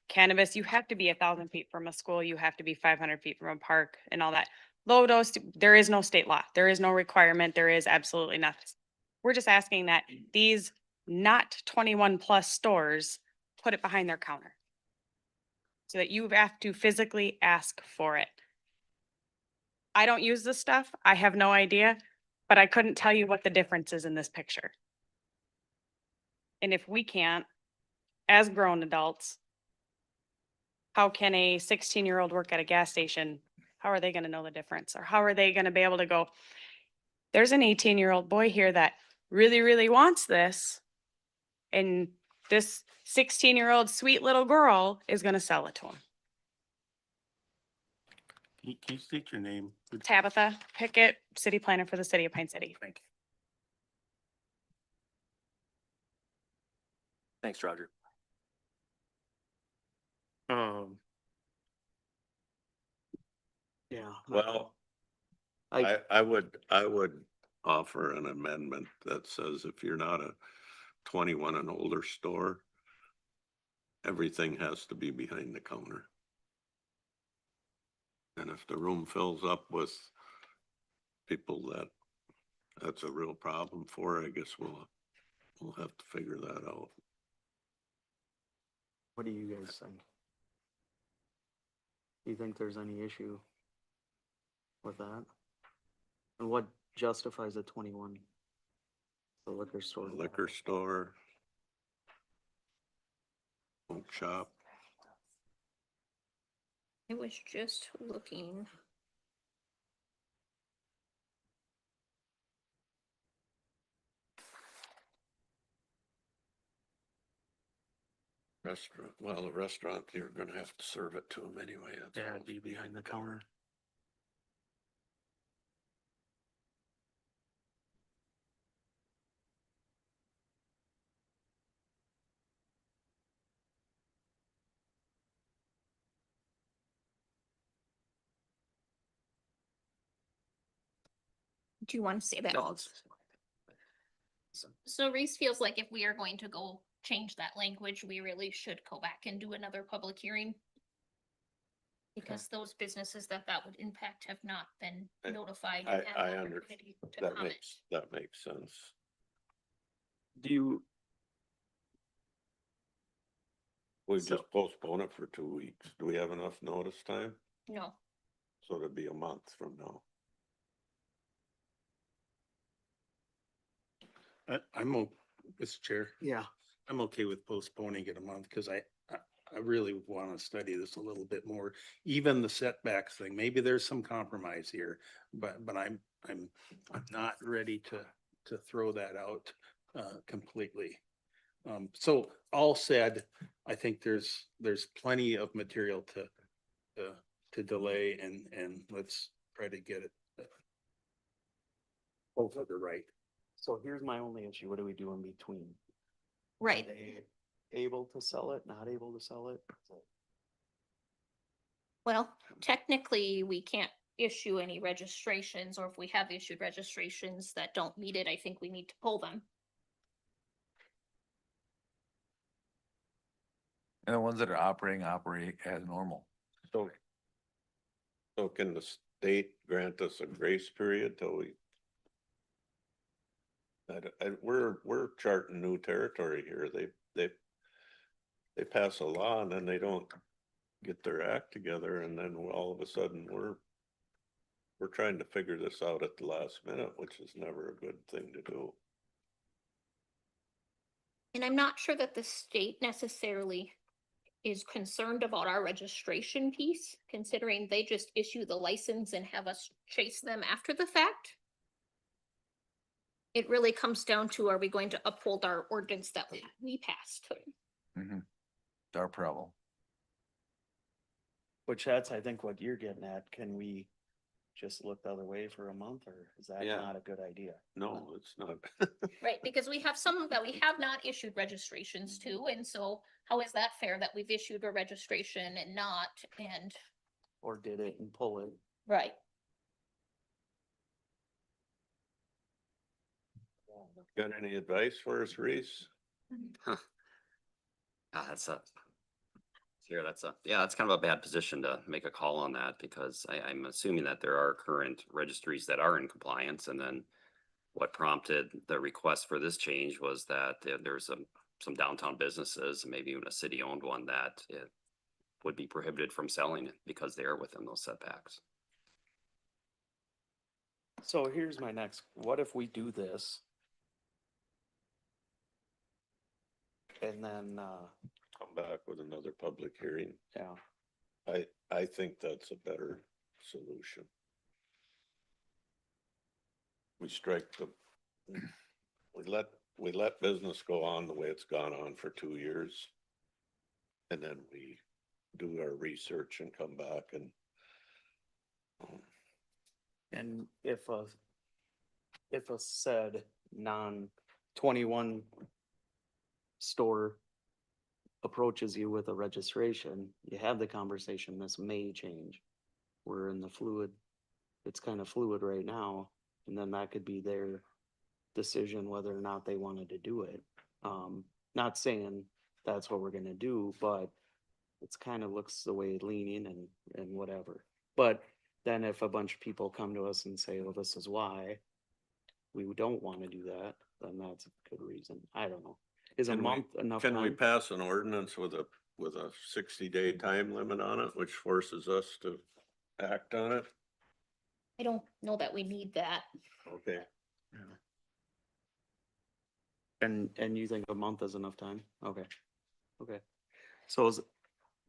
Cannabis, you have to be 1,000 feet from a school, you have to be 500 feet from a park and all that. Low dose, there is no state law, there is no requirement, there is absolutely nothing. We're just asking that these not 21 plus stores put it behind their counter. So that you have to physically ask for it. I don't use this stuff, I have no idea, but I couldn't tell you what the difference is in this picture. And if we can't, as grown adults, how can a 16-year-old work at a gas station? How are they gonna know the difference? Or how are they gonna be able to go, there's an 18-year-old boy here that really, really wants this. And this 16-year-old sweet little girl is gonna sell it to him. Can you state your name? Tabitha Pickett, city planner for the city of Pine City. Thank you. Thanks, Roger. Yeah. Well, I would offer an amendment that says if you're not a 21 and older store, everything has to be behind the counter. And if the room fills up with people that's a real problem for, I guess we'll have to figure that out. What do you guys think? Do you think there's any issue with that? And what justifies a 21? The liquor store. Liquor store, smoke shop. I was just looking. Restaurant, well, a restaurant, you're gonna have to serve it to them anyway. That's Yeah, all. it'd be behind the counter. Do you want to say that? No, So Reese feels like if we are going to go change that language, we really should go back and do another public hearing. Because those businesses that would impact have not been notified. and had I an under, opportunity to comment. that makes sense. Do you, We So- just postpone it for 2 weeks. Do we have enough notice time? No, So it'd be a month from now. Mr. Chair, yeah, I'm okay with postponing it a month because I really want to study this a little bit more. Even the setbacks thing, maybe there's some compromise here, but I'm not ready to throw that out completely. So all said, I think there's plenty of material to delay and let's try to get it both of the right. so here's my only issue, what do we do in between? Are right. they able to sell it, not able to sell it? Well, technically, we can't issue any registrations, or if we have issued registrations that don't meet it, I think we need to pull them. And the ones that are operate as normal. So can the state grant us a grace period till we? We're charting new territory here. They pass a law and then they don't get their act together and then all of a sudden we're trying to figure this out at the last minute, which is never a good thing to do. And I'm not sure that the state necessarily is concerned about our registration piece, considering they just issue the license and have us chase them after the fact. It really comes down to, are we going to uphold our ordinance that we passed? It's our problem. Which that's, I think, what you're getting at. Can we just look the other way for a month, or is that Yeah. not a good idea? No, it's not. Right, because we have some that we have not issued registrations to, and so how is that fair that we've issued a registration and not, and, Or did it and pull it? right? Got any advice for us, Reese? That's a, here, that's kind of a bad position to make a call on that because I'm assuming that there are current registries that are in compliance and then what prompted the request for this change was that there's some downtown businesses, maybe even a city-owned one that it would be prohibited from selling it because they are within those setbacks. So here's my next, what if we do this? And then, Come back with another public hearing. yeah, I think that's a better solution. We strike the, we let business go on the way it's gone on for 2 years. And then we do our research and come back and and if a said non-21 store approaches you with a registration, you have the conversation, this may change. We're in the fluid, it's kind of fluid right now, and then that could be their decision whether or not they wanted to do it. Not saying that's what we're gonna do, but it's kind of looks the way leaning and whatever. But then if a bunch of people come to us and say, well, this is why we don't want to do that, then that's a good reason. I don't know. Is a Can we- month enough can we time? pass an ordinance with a 60-day time limit on it, which forces us to act on it? I don't know that we need that. Okay. And you think a month is enough time? Okay. Okay. So has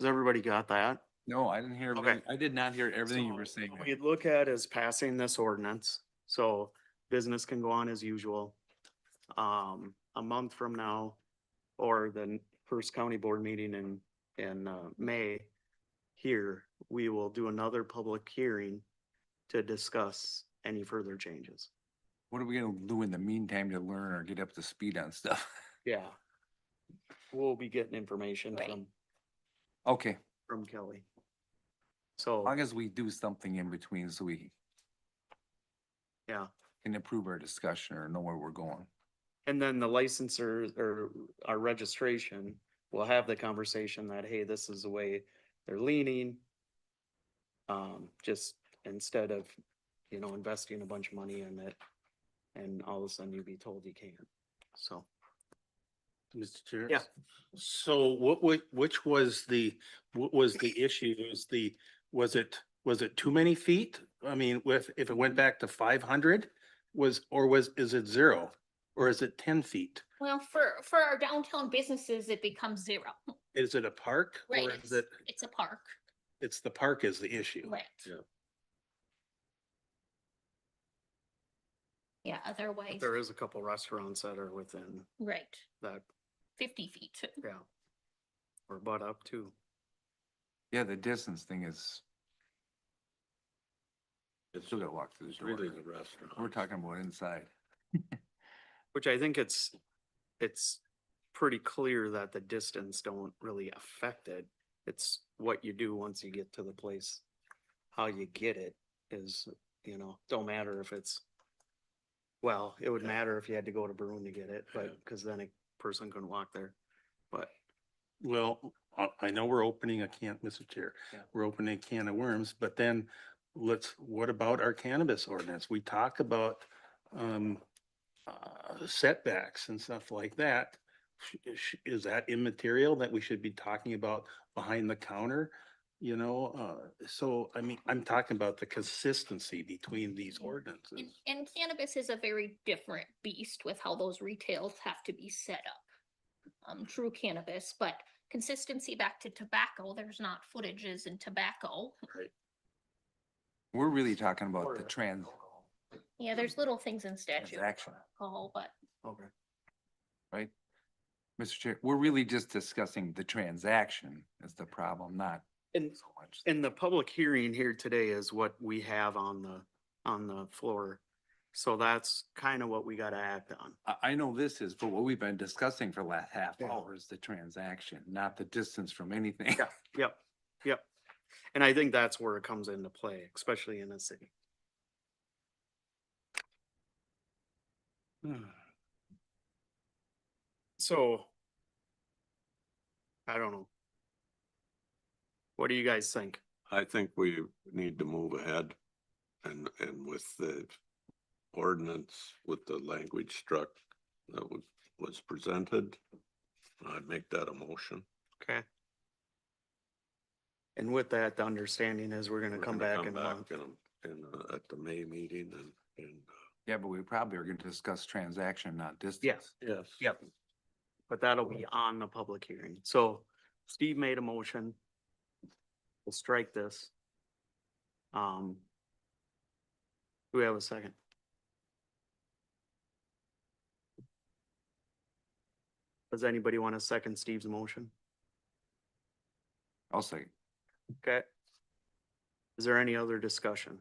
everybody got that? No, I didn't hear, Okay. I did not hear everything you So were saying. what we look at is passing this ordinance, so business can go on as usual. A month from now, or the first county board meeting in May, here, we will do another public hearing to discuss any further changes. What are we gonna do in the meantime to learn or get up to speed on stuff? Yeah. We'll be getting information Right. Okay, from Kelly. as So, long as we do something in between so we yeah. can improve our discussion or know where we're going. And then the licensor or our registration will have the conversation that, hey, this is the way they're leaning. Just instead of, investing a bunch of money in it and all of a sudden you be told you can't. So, Mr. Chair? Yeah. So which was the issue? Was it too many feet? I mean, if it went back to 500, is it 0? Or is it 10 feet? Well, for our downtown businesses, it becomes 0. Is it a park? Right, Or is it, it's a park, it's the park is the issue? right? Yeah. Yeah, otherwise, there is a couple restaurants that are within right, that, 50 feet. yeah. Or butt up too. Yeah, the distance thing is, It's still gotta walk through the it's really door. the restaurant. We're talking about inside. Which I think it's pretty clear that the distance don't really affect it. It's what you do once you get to the place. How you get it is, don't matter if it's, well, it would matter if you had to go to Bruin to get it, but, cause then a person couldn't walk there. But, Well, I know we're opening a can, Mr. Chair, Yeah. we're opening a can of worms, but then what about our cannabis ordinance? We talk about setbacks and stuff like that. Is that immaterial that we should be talking about behind the counter? So I mean, I'm talking about the consistency between these ordinances. And cannabis is a very different beast with how those retails have to be set up. True cannabis, but consistency back to tobacco, there's not footages in tobacco. right. We're really talking about the Yeah, there's little things in statute. transaction, Oh, but Okay. right? Mr. Chair, we're really just discussing the transaction is the problem, not And, and the public hearing here today is what we have on the floor. So that's kind of what we gotta act on. I know this is, but what we've been discussing for the last half Yeah. hour is the transaction, not the distance from anything. Yep, yep. And I think that's where it comes into play, especially in a city. So. I don't know. What do you guys think? I think we need to move ahead and with the ordinance, with the language struck that was presented. I'd make that a motion. Okay. And with that, the understanding is we're gonna We're come gonna back in a month. at the May meeting and. Yeah, but we probably are gonna discuss transaction, not distance. Yes. Yes. Yep. But that'll be on the public hearing. So Steve made a motion. We'll strike this. Do we have a second? Does anybody want to second Steve's motion? I'll say, Okay. Is there any other discussion?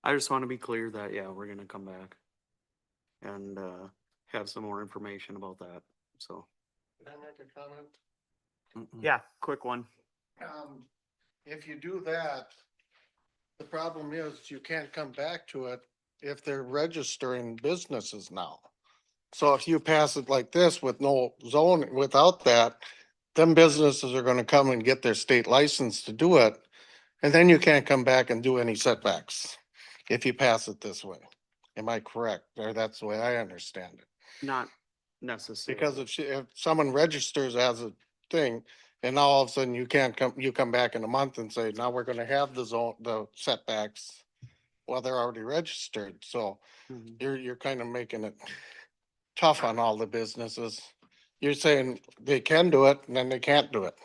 I just want to be clear that, yeah, we're gonna come back and have some more information about that, so. Can I make a comment? Yeah, quick one. If you do that, the problem is you can't come back to it if they're registering businesses now. So if you pass it like this with no zone, without that, them businesses are gonna come and get their state license to do it. And then you can't come back and do any setbacks if you pass it this way. Am I correct? Or that's the way I understand it? Not necessarily. Because if someone registers as a thing, and now all of a sudden you can't come, you come back in a month and say, now we're gonna have the zone, the setbacks. Well, they're already registered, so Mhm. you're kind of making it tough on all the businesses. You're saying they can do it and then they can't do it.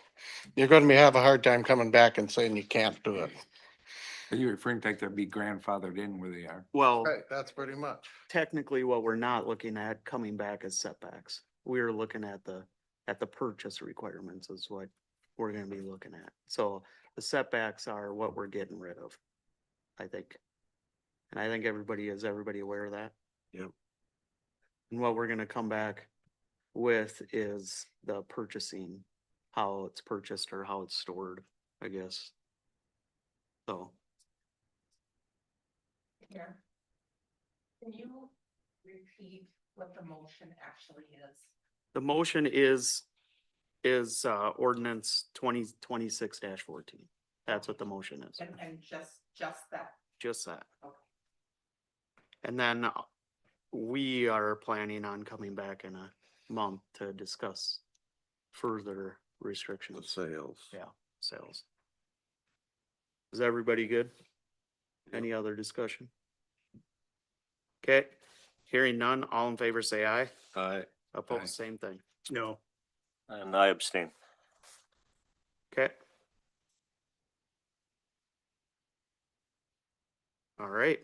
You're gonna have a hard time coming back and saying you can't do it. are you referring to like they'll be grandfathered in where they are? Well, Right, that's pretty much. technically what we're not looking at coming back as setbacks. We're looking at the purchase requirements is what we're gonna be looking at. So the setbacks are what we're getting rid of, I think. And I think is everybody aware of that? Yep. And what we're gonna come back with is the purchasing, how it's purchased or how it's stored, I guess. So. Yeah. Can you repeat what the motion actually is? The motion is ordinance 2026-14. That's what the motion is, And just that, just that. okay. And then we are planning on coming back in a month to discuss further The restrictions. sales. Yeah, sales. Is everybody good? Any other discussion? Okay, hearing none, all in favor say aye. Aye. Opposed, Aye. same thing. No. And I abstain. Okay. All right.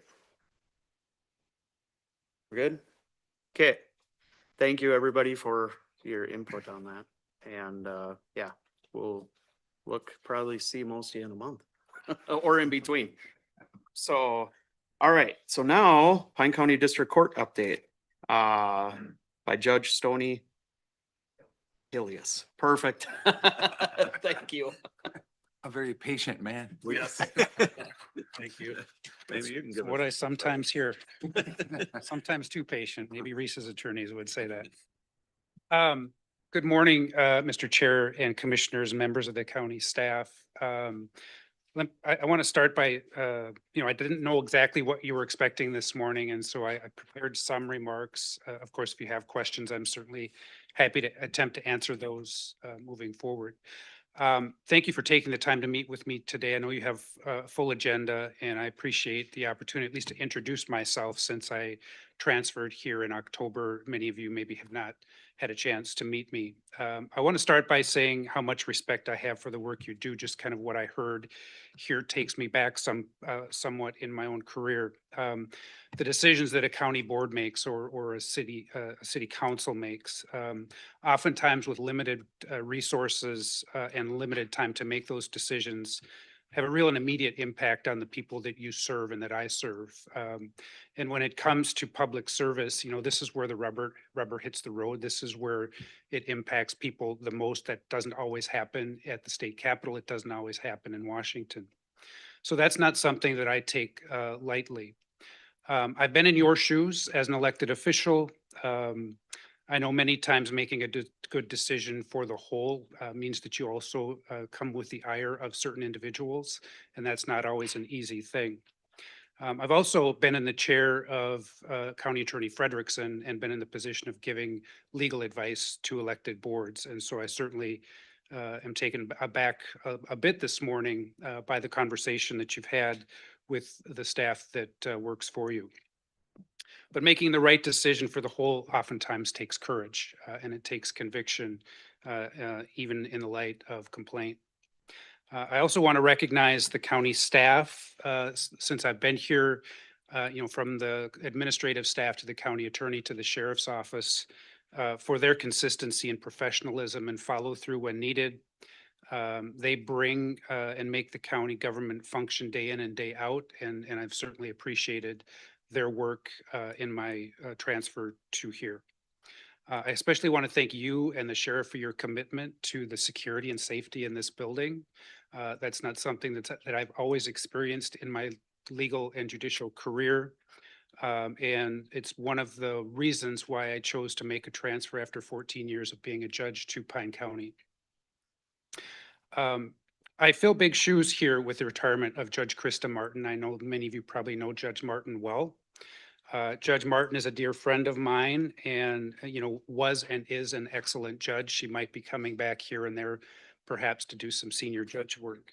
We're good? Okay. Thank you, everybody, for your input on that. And, yeah, we'll probably see most of you in a month or in between. So, all right. So now Pine County District Court update, by Judge Stoney Ilias. Perfect. Thank you. A very patient man. Yes. Thank you. Maybe you can It's give what us. I sometimes hear. Sometimes too patient. Maybe Reese's attorneys would say that. Good morning, Mr. Chair and Commissioners, members of the county staff. I want to start by, I didn't know exactly what you were expecting this morning, and so I prepared some remarks. Of course, if you have questions, I'm certainly happy to attempt to answer those moving forward. Thank you for taking the time to meet with me today. I know you have a full agenda, and I appreciate the opportunity at least to introduce myself since I transferred here in October. Many of you maybe have not had a chance to meet me. I want to start by saying how much respect I have for the work you do. Just kind of what I heard here takes me back somewhat in my own career. The decisions that a county board makes or a city council makes, oftentimes with limited resources and limited time to make those decisions, have a real and immediate impact on the people that you serve and that I serve. And when it comes to public service, this is where the rubber hits the road. This is where it impacts people the most. That doesn't always happen at the state capitol. It doesn't always happen in Washington. So that's not something that I take lightly. I've been in your shoes as an elected official. I know many times making a good decision for the whole means that you also come with the ire of certain individuals, and that's not always an easy thing. I've also been in the chair of County Attorney Frederickson and been in the position of giving legal advice to elected boards. And so I certainly am taken aback a bit this morning by the conversation that you've had with the staff that works for you. But making the right decision for the whole oftentimes takes courage and it takes conviction, even in the light of complaint. I also want to recognize the county staff since I've been here, from the administrative staff to the county attorney to the sheriff's office for their consistency and professionalism and follow through when needed. They bring and make the county government function day in and day out, and I've certainly appreciated their work in my transfer to here. I especially want to thank you and the sheriff for your commitment to the security and safety in this building. That's not something that I've always experienced in my legal and judicial career. And it's one of the reasons why I chose to make a transfer after 14 years of being a judge to Pine County. I fill big shoes here with the retirement of Judge Krista Martin. I know many of you probably know Judge Martin well. Judge Martin is a dear friend of mine and, was and is an excellent judge. She might be coming back here and there perhaps to do some senior judge work.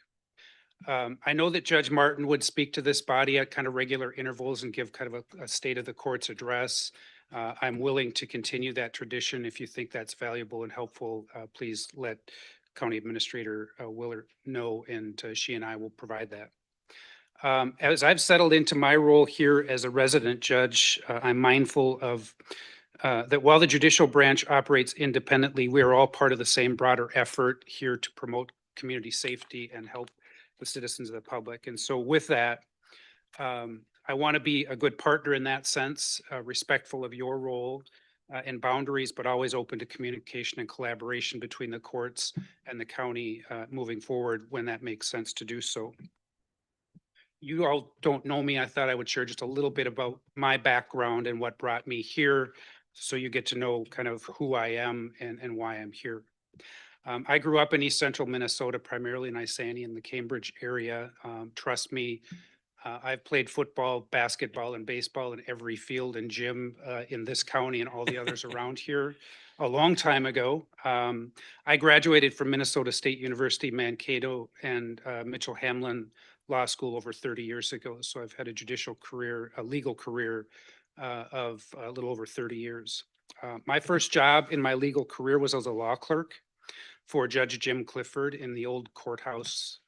I know that Judge Martin would speak to this body at kind of regular intervals and give kind of a state of the court's address. I'm willing to continue that tradition. If you think that's valuable and helpful, please let County Administrator Willard know, and she and I will provide that. As I've settled into my role here as a resident judge, I'm mindful of that while the judicial branch operates independently, we are all part of the same broader effort here to promote community safety and help the citizens of the public. And so with that, I want to be a good partner in that sense, respectful of your role and boundaries, but always open to communication and collaboration between the courts and the county moving forward when that makes sense to do so. You all don't know me. I thought I would share just a little bit about my background and what brought me here, so you get to know kind of who I am and why I'm here. I grew up in East Central Minnesota, primarily in Isani in the Cambridge area. Trust me, I've played football, basketball, and baseball in every field and gym in this county and all the others around here a long time ago. I graduated from Minnesota State University, Mankato, and Mitchell Hamlin Law School over 30 years ago. So I've had a judicial career, a legal career of a little over 30 years. My first job in my legal career was as a law clerk for Judge Jim Clifford in the old courthouse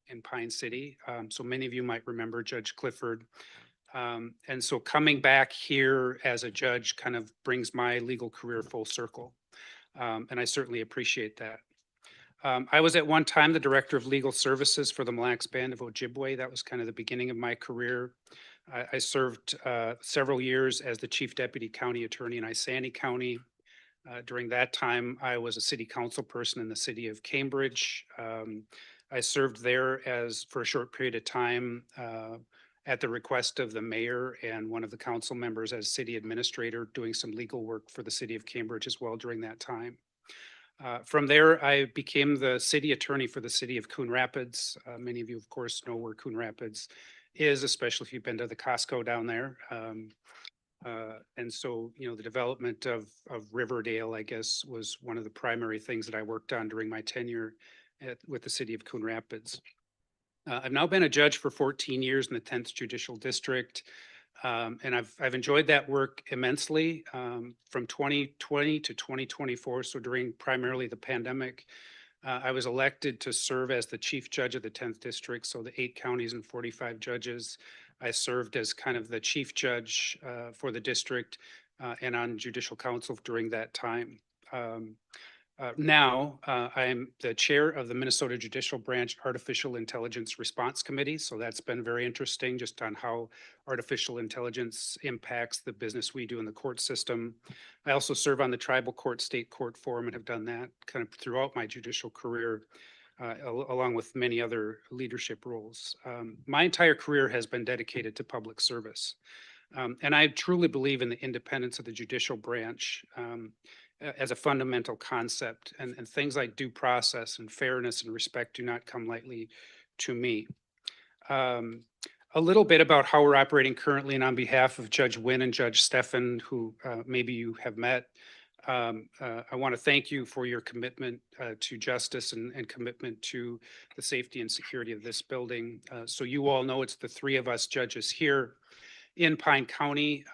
in Pine City. So many of you might remember Judge Clifford. And so coming back here as a judge kind of brings my legal career full circle. And I certainly appreciate that. I was at one time the director of legal services for the Mille Lacs Band of Ojibwe. That was kind of the beginning of my career. I served several years as the chief deputy county attorney in Isani County. During that time, I was a city council person in the city of Cambridge. I served there for a short period of time at the request of the mayor and one of the council members as city administrator, doing some legal work for the city of Cambridge as well during that time. From there, I became the city attorney for the city of Coon Rapids. Many of you, of course, know where Coon Rapids is, especially if you've been to the Costco down there. And so, the development of Riverdale, I guess, was one of the primary things that I worked on during my tenure with the city of Coon Rapids. I've now been a judge for 14 years in the 10th Judicial District. And I've enjoyed that work immensely, from 2020 to 2024. So during primarily the pandemic, I was elected to serve as the chief judge of the 10th district. So the 8 counties and 45 judges. I served as kind of the chief judge for the district and on judicial council during that time. Now, I am the chair of the Minnesota Judicial Branch Artificial Intelligence Response Committee. So that's been very interesting just on how artificial intelligence impacts the business we do in the court system. I also serve on the Tribal Court State Court Forum and have done that kind of throughout my judicial career, along with many other leadership roles. My entire career has been dedicated to public service. And I truly believe in the independence of the judicial branch. As a fundamental concept, and things like due process and fairness and respect do not come lightly to me. A little bit about how we're operating currently, and on behalf of Judge Wynn and Judge Steffen, who maybe you have met, I want to thank you for your commitment to justice and commitment to the safety and security of this building. So you all know it's the 3 of us judges here in Pine County,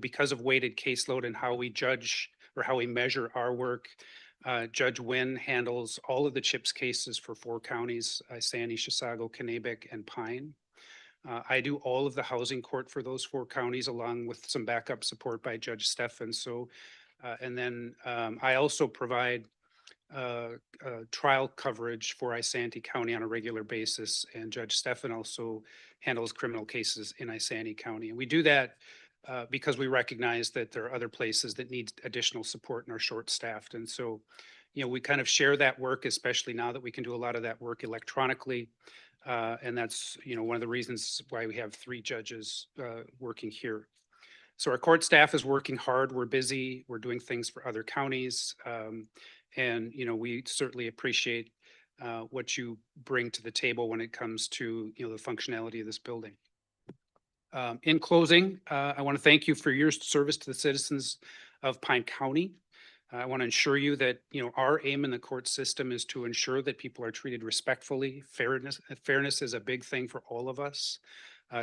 because of weighted caseload and how we judge or how we measure our work. Judge Wynn handles all of the CHIPS cases for 4 counties, Isanti, Chisago, Kanabec, and Pine. I do all of the housing court for those 4 counties, along with some backup support by Judge Steffen. So, and then I also provide trial coverage for Isanti County on a regular basis, and Judge Steffen also handles criminal cases in Isanti County. And we do that because we recognize that there are other places that need additional support and are short-staffed. And so, we kind of share that work, especially now that we can do a lot of that work electronically. And that's, one of the reasons why we have 3 judges working here. So our court staff is working hard. We're busy. We're doing things for other counties. And, we certainly appreciate what you bring to the table when it comes to, the functionality of this building. In closing, I want to thank you for your service to the citizens of Pine County. I want to ensure you that, our aim in the court system is to ensure that people are treated respectfully. Fairness is a big thing for all of us.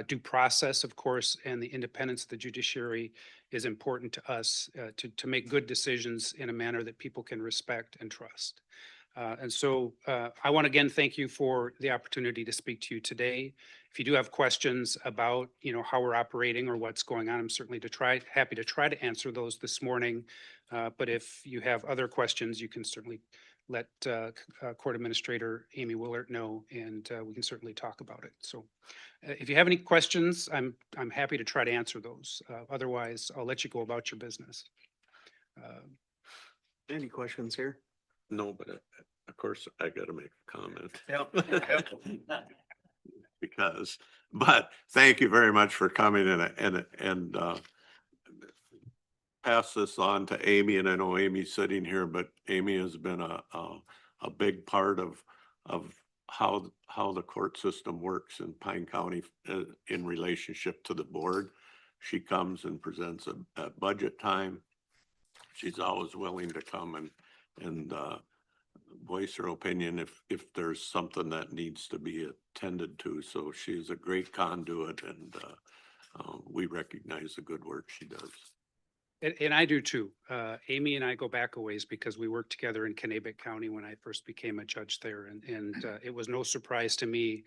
Due process, of course, and the independence of the judiciary is important to us to make good decisions in a manner that people can respect and trust. And so I want to again thank you for the opportunity to speak to you today. If you do have questions about, how we're operating or what's going on, I'm certainly happy to try to answer those this morning. But if you have other questions, you can certainly let Court Administrator Amy Willert know, and we can certainly talk about it. So if you have any questions, I'm happy to try to answer those. Otherwise, I'll let you go about your business. Any questions here? No, but of course I gotta make a comment. But thank you very much for coming and pass this on to Amy, and I know Amy's sitting here, but Amy has been a big part of how the court system works in Pine County in relationship to the board. She comes and presents at budget time. She's always willing to come and voice her opinion if there's something that needs to be attended to. So she's a great conduit, and we recognize the good work she does. And I do too. Amy and I go back a ways because we worked together in Kanabec County when I first became a judge there. And it was no surprise to me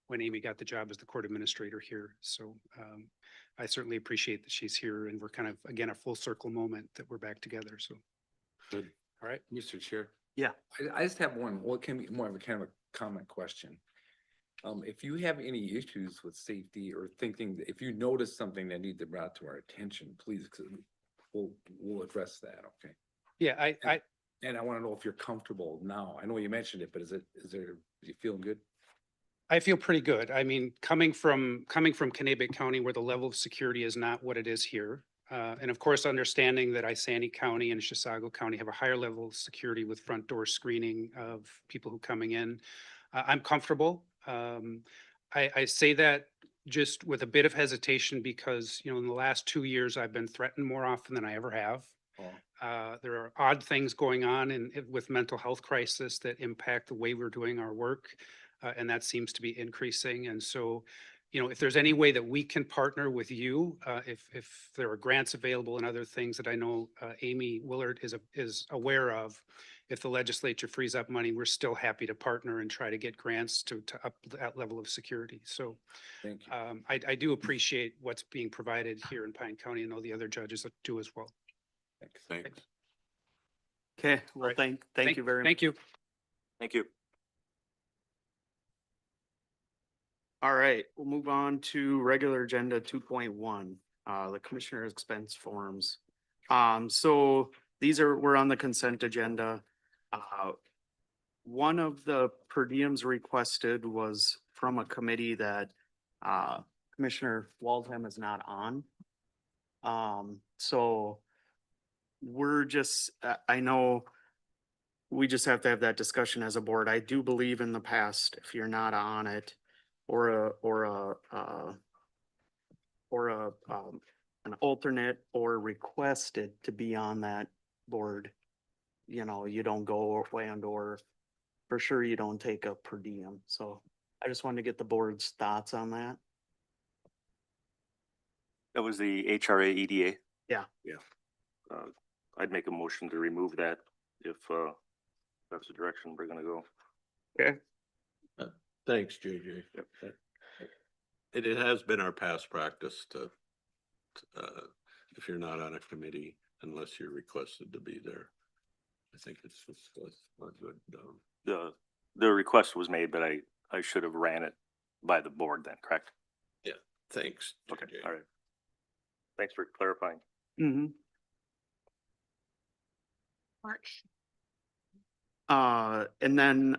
when Amy got the job as the court administrator here. So I certainly appreciate that she's here, and we're kind of, again, a full circle moment that we're back together. So. Good. All right. Mr. Chair. Yeah. I just have one, what can be more of a kind of a comment question. If you have any issues with safety or thinking, if you notice something that needs to be brought to our attention, please, we'll address that, okay? Yeah, And I want to know if you're comfortable now. I know you mentioned it, but is you feeling good? I feel pretty good. I mean, coming from Kanabec County, where the level of security is not what it is here. And of course, understanding that Isanti County and Chisago County have a higher level of security with front door screening of people who coming in. I'm comfortable. I say that just with a bit of hesitation because, in the last 2 years, I've been threatened more often than I ever have. There are odd things going on with mental health crisis that impact the way we're doing our work. And that seems to be increasing. And so, you know, if there's any way that we can partner with you, if there are grants available and other things that I know Amy Willard is aware of, if the legislature frees up money, we're still happy to partner and try to get grants to up that level of security. So Thank you. I do appreciate what's being provided here in Pine County. I know the other judges do as well. Thanks. Okay, well, Right. thank you very much. Thank you. Thank you. All right, we'll move on to regular agenda 2.1, the commissioner expense forms. So we're on the consent agenda. One of the per diems requested was from a committee that, Commissioner Waldham is not on. So we're just, I know we just have to have that discussion as a board. I do believe in the past, if you're not on it, or an alternate or requested to be on that board, you know, you don't go or for sure you don't take a per diem. So I just wanted to get the board's thoughts on that. That was the HRA EDA. Yeah. I'd make a motion to remove that if that's the direction we're gonna go. Okay. Thanks, JJ. It has been our past practice to, if you're not on a committee, unless you're requested to be there. I think it's a good, The request was made, but I should have ran it by the board then, correct? yeah, thanks. Okay, JJ. all right. Thanks for clarifying. Mm-hmm. March. And then,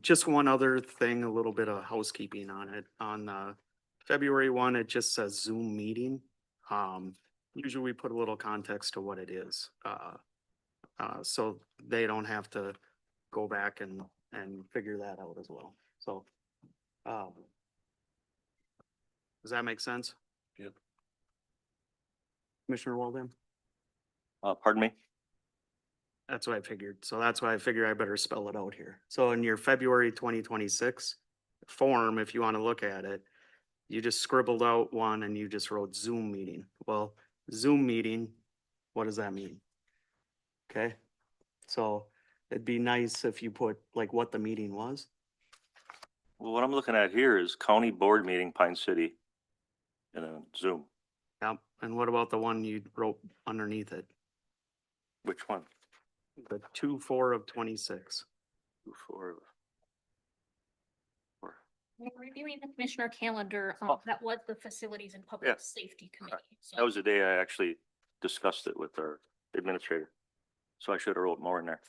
just one other thing, a little bit of housekeeping on it. On, February 1, it just says Zoom meeting. Usually we put a little context to what it is. So they don't have to go back and figure that out as well. So, does that make sense? Yep. Commissioner Walden? Pardon me? That's what I figured. So that's why I figured I better spell it out here. So in your February 2026 form, if you want to look at it, you just scribbled out one and you just wrote Zoom meeting. Well, Zoom meeting, what does that mean? Okay, so it'd be nice if you put like what the meeting was. Well, what I'm looking at here is county board meeting, Pine City. In a Zoom. Yep. And what about the one you wrote underneath it? Which one? The 2/4 of 26. 2/4. When reviewing the commissioner calendar, that was the Facilities and Yeah. Public Safety Committee. That was the day I actually discussed it with our administrator. So I should have wrote more in there.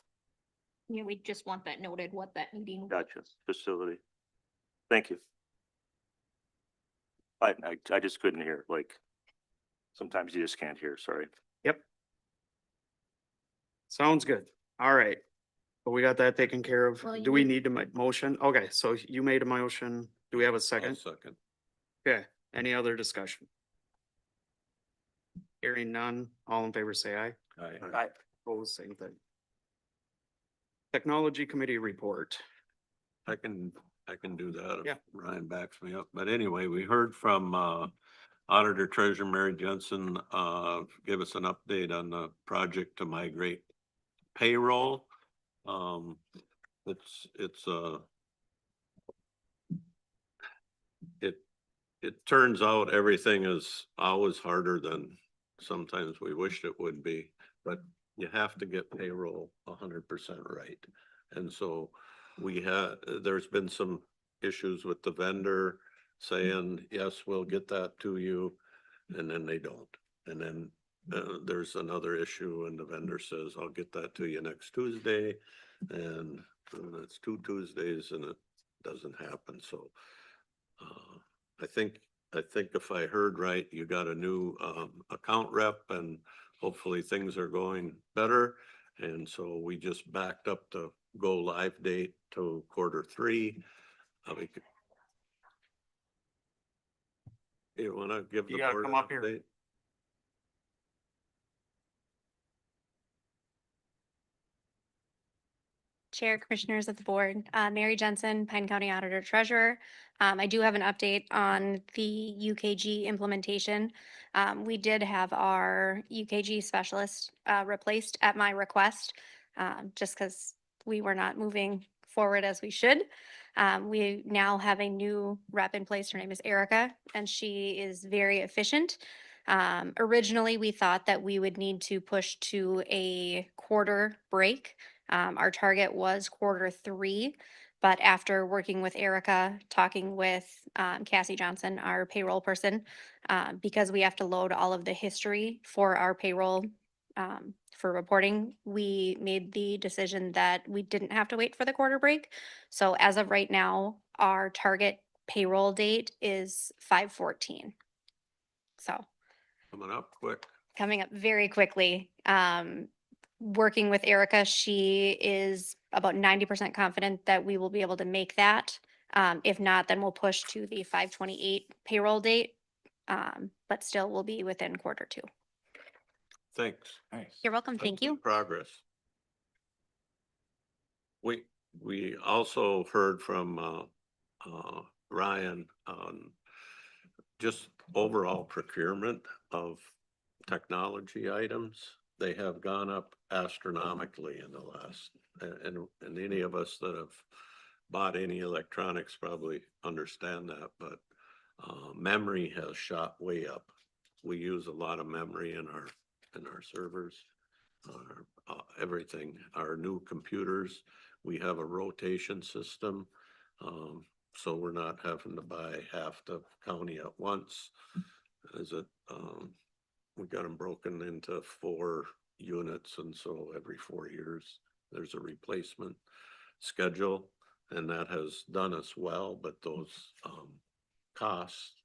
Yeah, we just want that noted, what that meeting. was. Gotcha. Facility. Thank you. I just couldn't hear, like, sometimes you just can't hear, sorry. Yep. Sounds good. All right. But we got that taken care of. Well, Do we you- need to make motion? Okay, so you made a motion. Do we have a I'll second? second. Okay, any other discussion? Hearing none, all in favor say aye. Aye. Opposed, same thing. Technology Committee report. I can do that. if Yeah. Ryan backs me up. But anyway, we heard from, Auditor Treasurer Mary Jensen, gave us an update on the project to migrate payroll. It turns out everything is always harder than sometimes we wished it would be, but you have to get payroll 100% right. And so there's been some issues with the vendor saying, yes, we'll get that to you, and then they don't. And then there's another issue and the vendor says, I'll get that to you next Tuesday. And it's 2 Tuesdays and it doesn't happen. So I think if I heard right, you got a new account rep and hopefully things are going better. And so we just backed up the go live date to Q3. You wanna give the You gotta board come an up here. update? Chair, Commissioners of the Board, Mary Jensen, Pine County Auditor Treasurer. I do have an update on the UKG implementation. We did have our UKG specialist replaced at my request, just because we were not moving forward as we should. We now have a new rep in place. Her name is Erica, and she is very efficient. Originally, we thought that we would need to push to a quarter break. Our target was Q3, but after working with Erica, talking with Cassie Johnson, our payroll person, because we have to load all of the history for our payroll for reporting, we made the decision that we didn't have to wait for the quarter break. So as of right now, our target payroll date is 5/14. So Coming up quick. coming up very quickly. Working with Erica, she is about 90% confident that we will be able to make that. If not, then we'll push to the 5/28 payroll date. But still will be within Q2. Thanks. Nice. You're welcome. Thank you. Progress. We also heard from Ryan on just overall procurement of technology items. They have gone up astronomically in the last, and any of us that have bought any electronics probably understand that, but memory has shot way up. We use a lot of memory in our servers, everything, our new computers. We have a rotation system, so we're not having to buy half the county at once. We got them broken into 4 units, and so every 4 years, there's a replacement schedule, and that has done us well, but those costs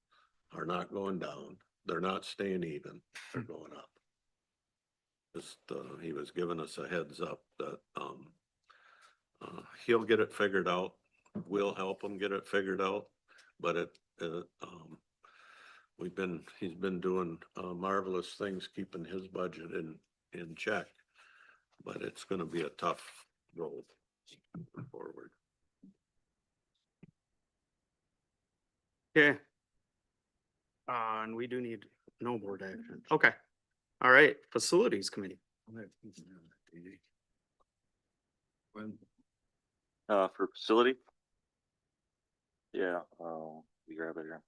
are not going down. They're not staying even, they're going up. Just, he was giving us a heads up that he'll get it figured out. We'll help him get it figured out, but he's been doing marvelous things, keeping his budget in check, but it's gonna be a tough road forward. Okay. And we do need no board action. Okay. All right, Facilities Committee. For facility? Yeah, we grab it here.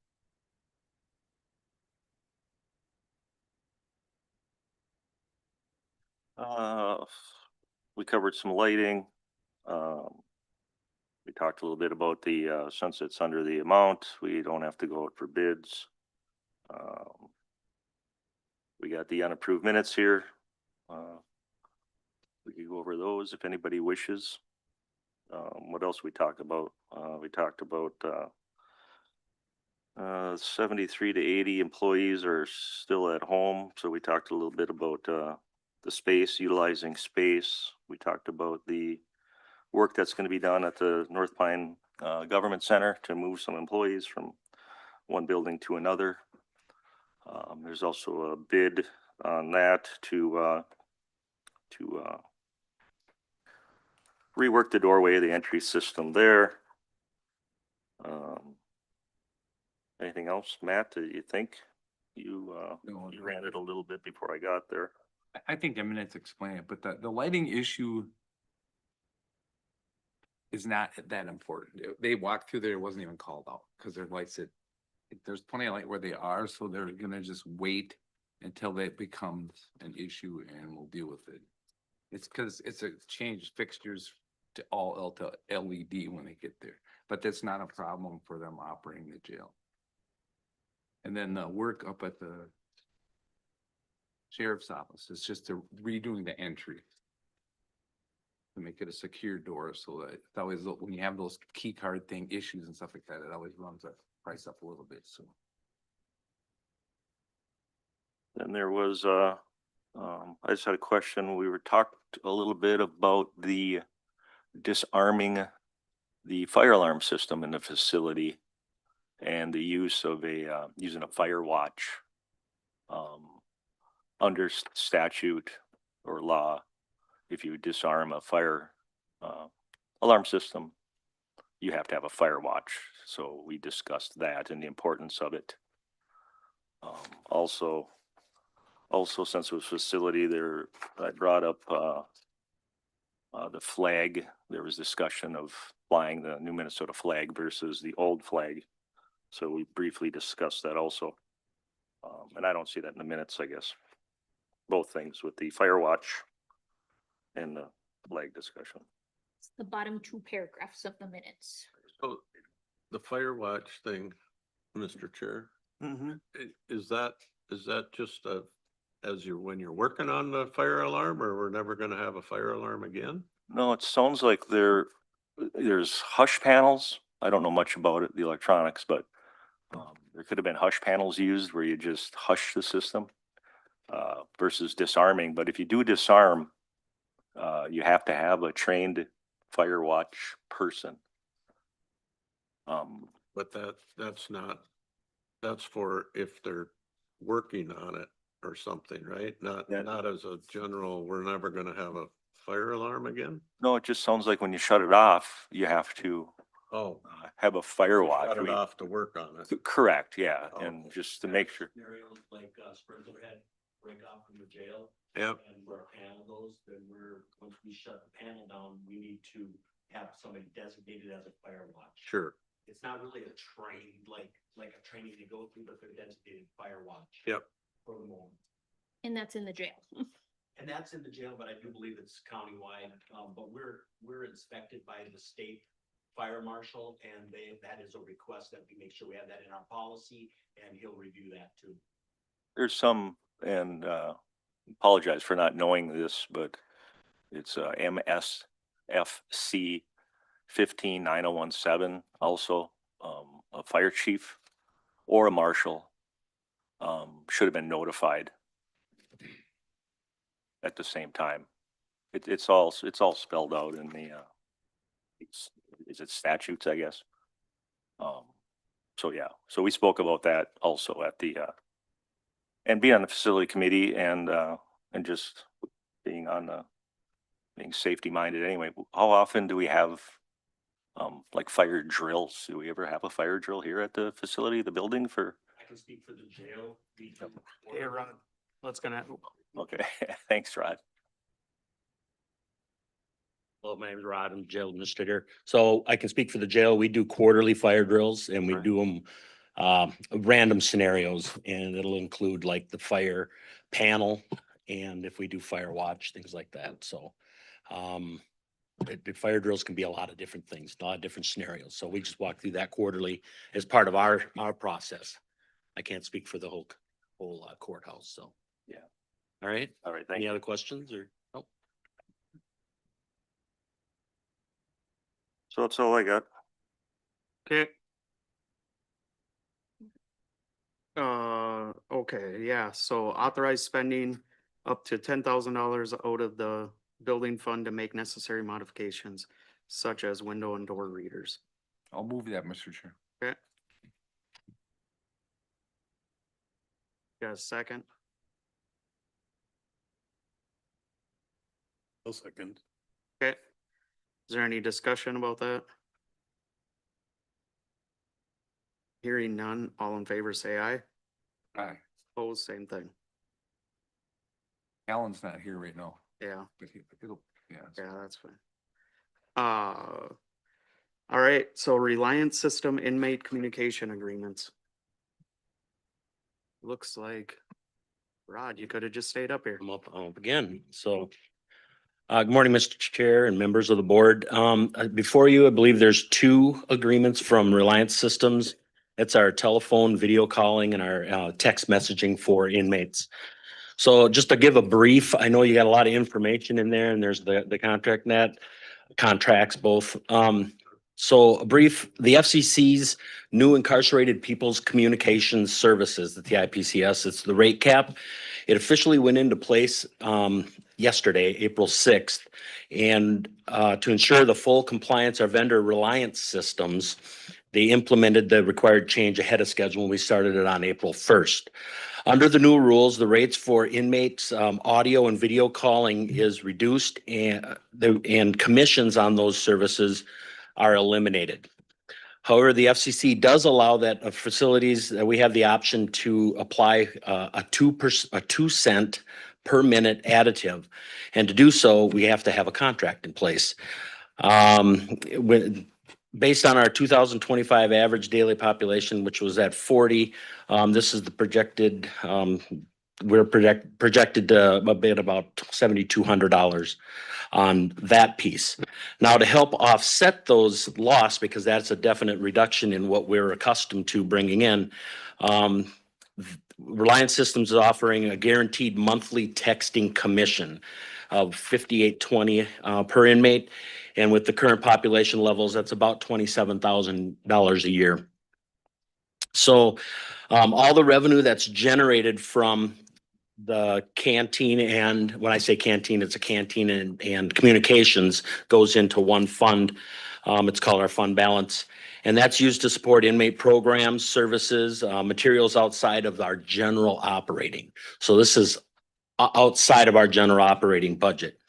We covered some lighting. We talked a little bit about the, since it's under the amount, we don't have to go out for bids. We got the unapproved minutes here. We could go over those if anybody wishes. What else we talked about? We talked about 73 to 80 employees are still at home. So we talked a little bit about the space, utilizing space. We talked about the work that's going to be done at the North Pine Government Center to move some employees from one building to another. There's also a bid on that to rework the doorway, the entry system there. Anything else, Matt, do you think? You ran it a little bit before I got there. I think the minutes explain it, but the lighting issue is not that important. They walked through there, it wasn't even called out because their lights there's plenty of light where they are, so they're gonna just wait until that becomes an issue and we'll deal with it. It's because it's a change fixtures to all to LED when they get there, but that's not a problem for them operating the jail. And then the work up at the sheriff's office is just redoing the entry to make it a secure door, so that it's always, when you have those key card thing issues and stuff like that, it always runs the price up a little bit. So then there was I just had a question. We were talked a little bit about the disarming the fire alarm system in the facility and the use of using a fire watch under statute or law. If you disarm a fire alarm system, you have to have a fire watch. So we discussed that and the importance of it. Also, since it was facility there, I brought up, the flag. There was discussion of flying the new Minnesota flag versus the old flag. So we briefly discussed that also. And I don't see that in the minutes, I guess. Both things with the fire watch and the flag discussion. It's the bottom two paragraphs of the minutes. So the fire watch thing, Mr. Chair, Mm-hmm. is that just when you're working on the fire alarm, or we're never gonna have a fire alarm again? No, it sounds like there's hush panels. I don't know much about it, the electronics, but there could have been hush panels used where you just hush the system versus disarming. But if you do disarm, you have to have a trained fire watch person. But that's for if they're working on it or something, right? Not as a general, we're never gonna have a fire alarm again? No, it just sounds like when you shut it off, you have to have a fire watch. Shut it off to work on it. Correct, yeah, Oh. and just to make sure. Scenarios like Sprinkler had break off from the jail. Yep. And where a panel goes, then once we shut the panel down, we need to have somebody designated as a fire watch. Sure. It's not really a train, like a training they go through, but they're designated fire watch. Yep. For the moment. And that's in the jail. And that's in the jail, but I do believe it's countywide. But we're inspected by the state fire marshal, and that is a request that we make sure we have that in our policy, and he'll review that too. There's some, and apologize for not knowing this, but it's MSFC 159017, also a fire chief or a marshal should have been notified at the same time. It's all spelled out in the is it statutes, I guess. So yeah, so we spoke about that also at the and being on the facility committee and just being being safety minded anyway. How often do we have like fire drills? Do we ever have a fire drill here at the facility, the building for? I can speak for the jail. Hey, Rod, Okay, thanks, Rod. Hello, my name is Rod. I'm jail administrator. So I can speak for the jail. We do quarterly fire drills and we do them random scenarios, and it'll include like the fire panel and if we do fire watch, things like that. So the fire drills can be a lot of different things, a lot of different scenarios. So we just walk through that quarterly as part of our process. I can't speak for the whole courthouse. So yeah. All right. All right. Any other questions or? Nope. So that's all I got. Okay. Okay, yeah, so authorized spending up to $10,000 out of the building fund to make necessary modifications such as window and door readers. I'll move that, Mr. Chair. Okay. Got a second? I'll second. Okay. Is there any discussion about that? Hearing none, all in favor say aye. Aye. Opposed, same thing. Alan's not here right now. Yeah. But it'll, yeah. Yeah, that's fine. All right, so Reliance System inmate communication agreements. Looks like, Rod, you could have just stayed up here. I'm up again. So good morning, Mr. Chair and members of the board. Before you, I believe there's 2 agreements from Reliance Systems. It's our telephone, video calling, and our text messaging for inmates. So just to give a brief, I know you got a lot of information in there, and there's the contract net contracts both. So a brief, the FCC's new Incarcerated People's Communications Services, the IPCS, it's the rate cap. It officially went into place yesterday, April 6th. And to ensure the full compliance of vendor Reliance Systems, they implemented the required change ahead of schedule when we started it on April 1st. Under the new rules, the rates for inmates, audio and video calling is reduced and commissions on those services are eliminated. However, the FCC does allow that facilities, we have the option to apply a 2 cent per minute additive. And to do so, we have to have a contract in place. Based on our 2025 average daily population, which was at 40, this is the projected, we're projected to a bit about $7,200 on that piece. Now, to help offset those loss, because that's a definite reduction in what we're accustomed to bringing in, Reliance Systems is offering a guaranteed monthly texting commission of $58.20 per inmate. And with the current population levels, that's about $27,000 a year. So all the revenue that's generated from the canteen, and when I say canteen, it's a canteen and communications, goes into one fund. It's called our fund balance. And that's used to support inmate programs, services, materials outside of our general operating. So this is outside of our general operating budget.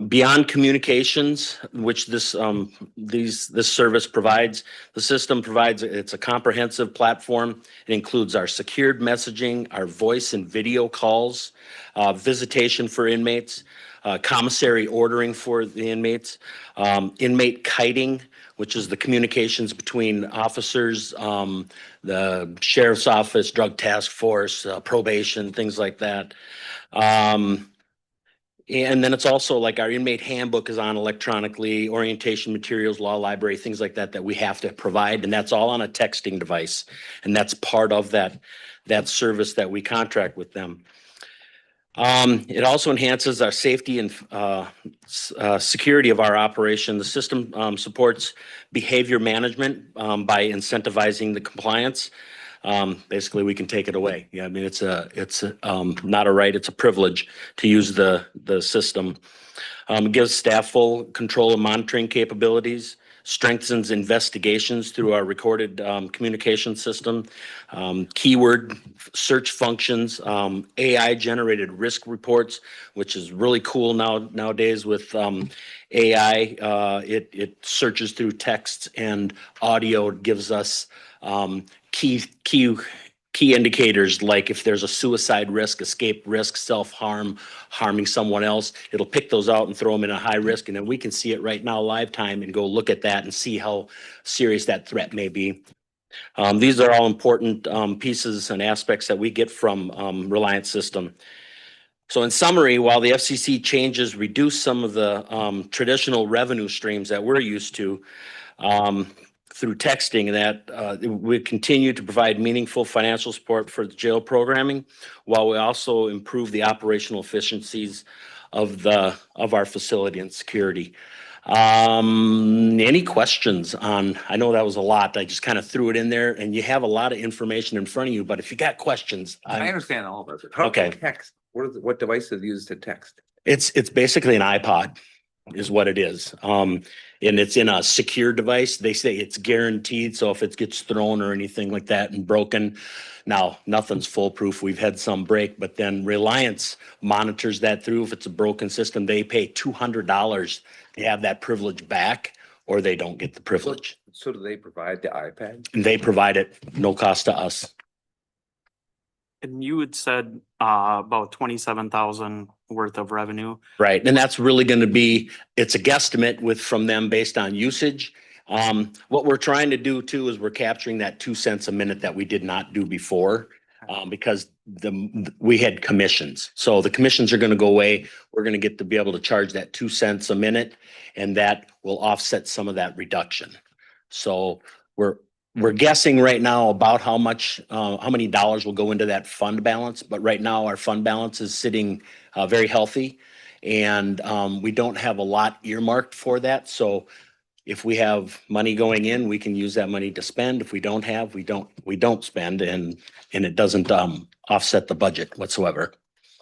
Beyond communications, which this service provides, the system provides, it's a comprehensive platform. It includes our secured messaging, our voice and video calls, visitation for inmates, commissary ordering for the inmates, inmate kiting, which is the communications between officers, the sheriff's office, drug task force, probation, things like that. And then it's also like our inmate handbook is on electronically, orientation materials, law library, things like that, that we have to provide. And that's all on a texting device. And that's part of that service that we contract with them. It also enhances our safety and security of our operation. The system supports behavior management by incentivizing the compliance. Basically, we can take it away. Yeah, I mean, it's not a right, it's a privilege to use the system. It gives staff full control and monitoring capabilities, strengthens investigations through our recorded communication system, keyword search functions, AI generated risk reports, which is really cool nowadays with AI. It searches through text and audio. It gives us key indicators, like if there's a suicide risk, escape risk, self-harm, harming someone else, it'll pick those out and throw them in a high risk. And then we can see it right now live time and go look at that and see how serious that threat may be. These are all important pieces and aspects that we get from Reliance System. So in summary, while the FCC changes reduce some of the traditional revenue streams that we're used to, through texting, that we continue to provide meaningful financial support for the jail programming, while we also improve the operational efficiencies of our facility and security. Any questions on, I know that was a lot, I just kind of threw it in there, and you have a lot of information in front of you, but if you got questions. I understand all of it. How Okay. Text, what device is used to text? It's basically an iPod is what it is. And it's in a secure device. They say it's guaranteed. So if it gets thrown or anything like that and broken, now nothing's foolproof. We've had some break, but then Reliance monitors that through. If it's a broken system, they pay $200 to have that privilege back, or they don't get the privilege. So do they provide the iPad? And they provide it, no cost to us. And you had said about 27,000 worth of revenue. Right, and that's really going to be, it's a guesstimate from them based on usage. What we're trying to do too is we're capturing that 2 cents a minute that we did not do before, because we had commissions. So the commissions are going to go away. We're going to get to be able to charge that 2 cents a minute, and that will offset some of that reduction. So we're guessing right now about how many dollars will go into that fund balance, but right now our fund balance is sitting very healthy, and we don't have a lot earmarked for that. So if we have money going in, we can use that money to spend. If we don't have, we don't spend, and it doesn't offset the budget whatsoever.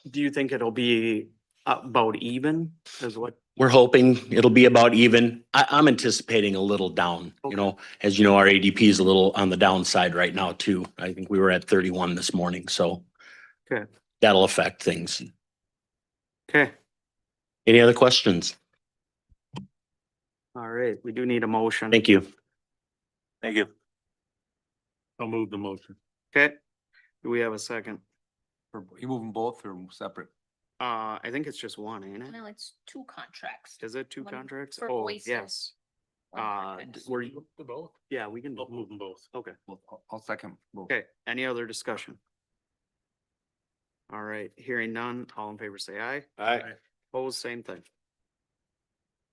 Do you think it'll be About even is what, We're hoping it'll be about even. I'm anticipating a little down, you know, as you know, our ADP is a little on the downside right now too. I think we were at 31 this morning, so okay, that'll affect things. okay, Any other questions? all right, we do need a motion. Thank you. Thank you. I'll move the motion. Okay, do we have a second? You move them both or separate? I think it's just one, ain't it? No, it's two contracts. Is it two One contracts? for Oh, voices. yes. One contract. Were you, The both? yeah, we can, I'll move them both. okay, Well, I'll second both. okay, any other discussion? All right, hearing none, all in favor say aye. Aye. Opposed, same thing.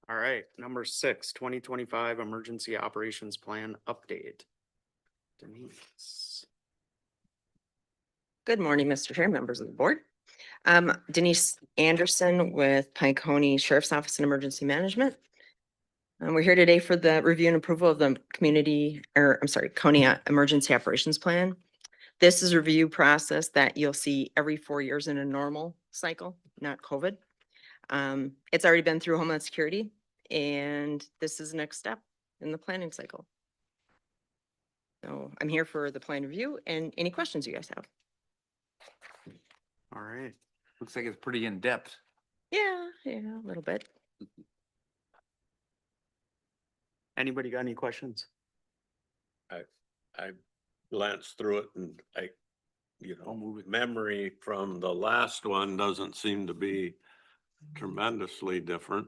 All right, number 6, 2025 Emergency Operations Plan Update. Denise. Good morning, Mr. Chair, members of the board. Denise Anderson with Pine County Sheriff's Office and Emergency Management. We're here today for the review and approval of the County Emergency Operations Plan. This is a review process that you'll see every 4 years in a normal cycle, not COVID. It's already been through Homeland Security, and this is the next step in the planning cycle. So I'm here for the plan review and any questions you guys have. All right, Looks like it's pretty in-depth. Yeah, a little bit. anybody got any questions? I glanced through it and memory from the last one doesn't seem to be tremendously different.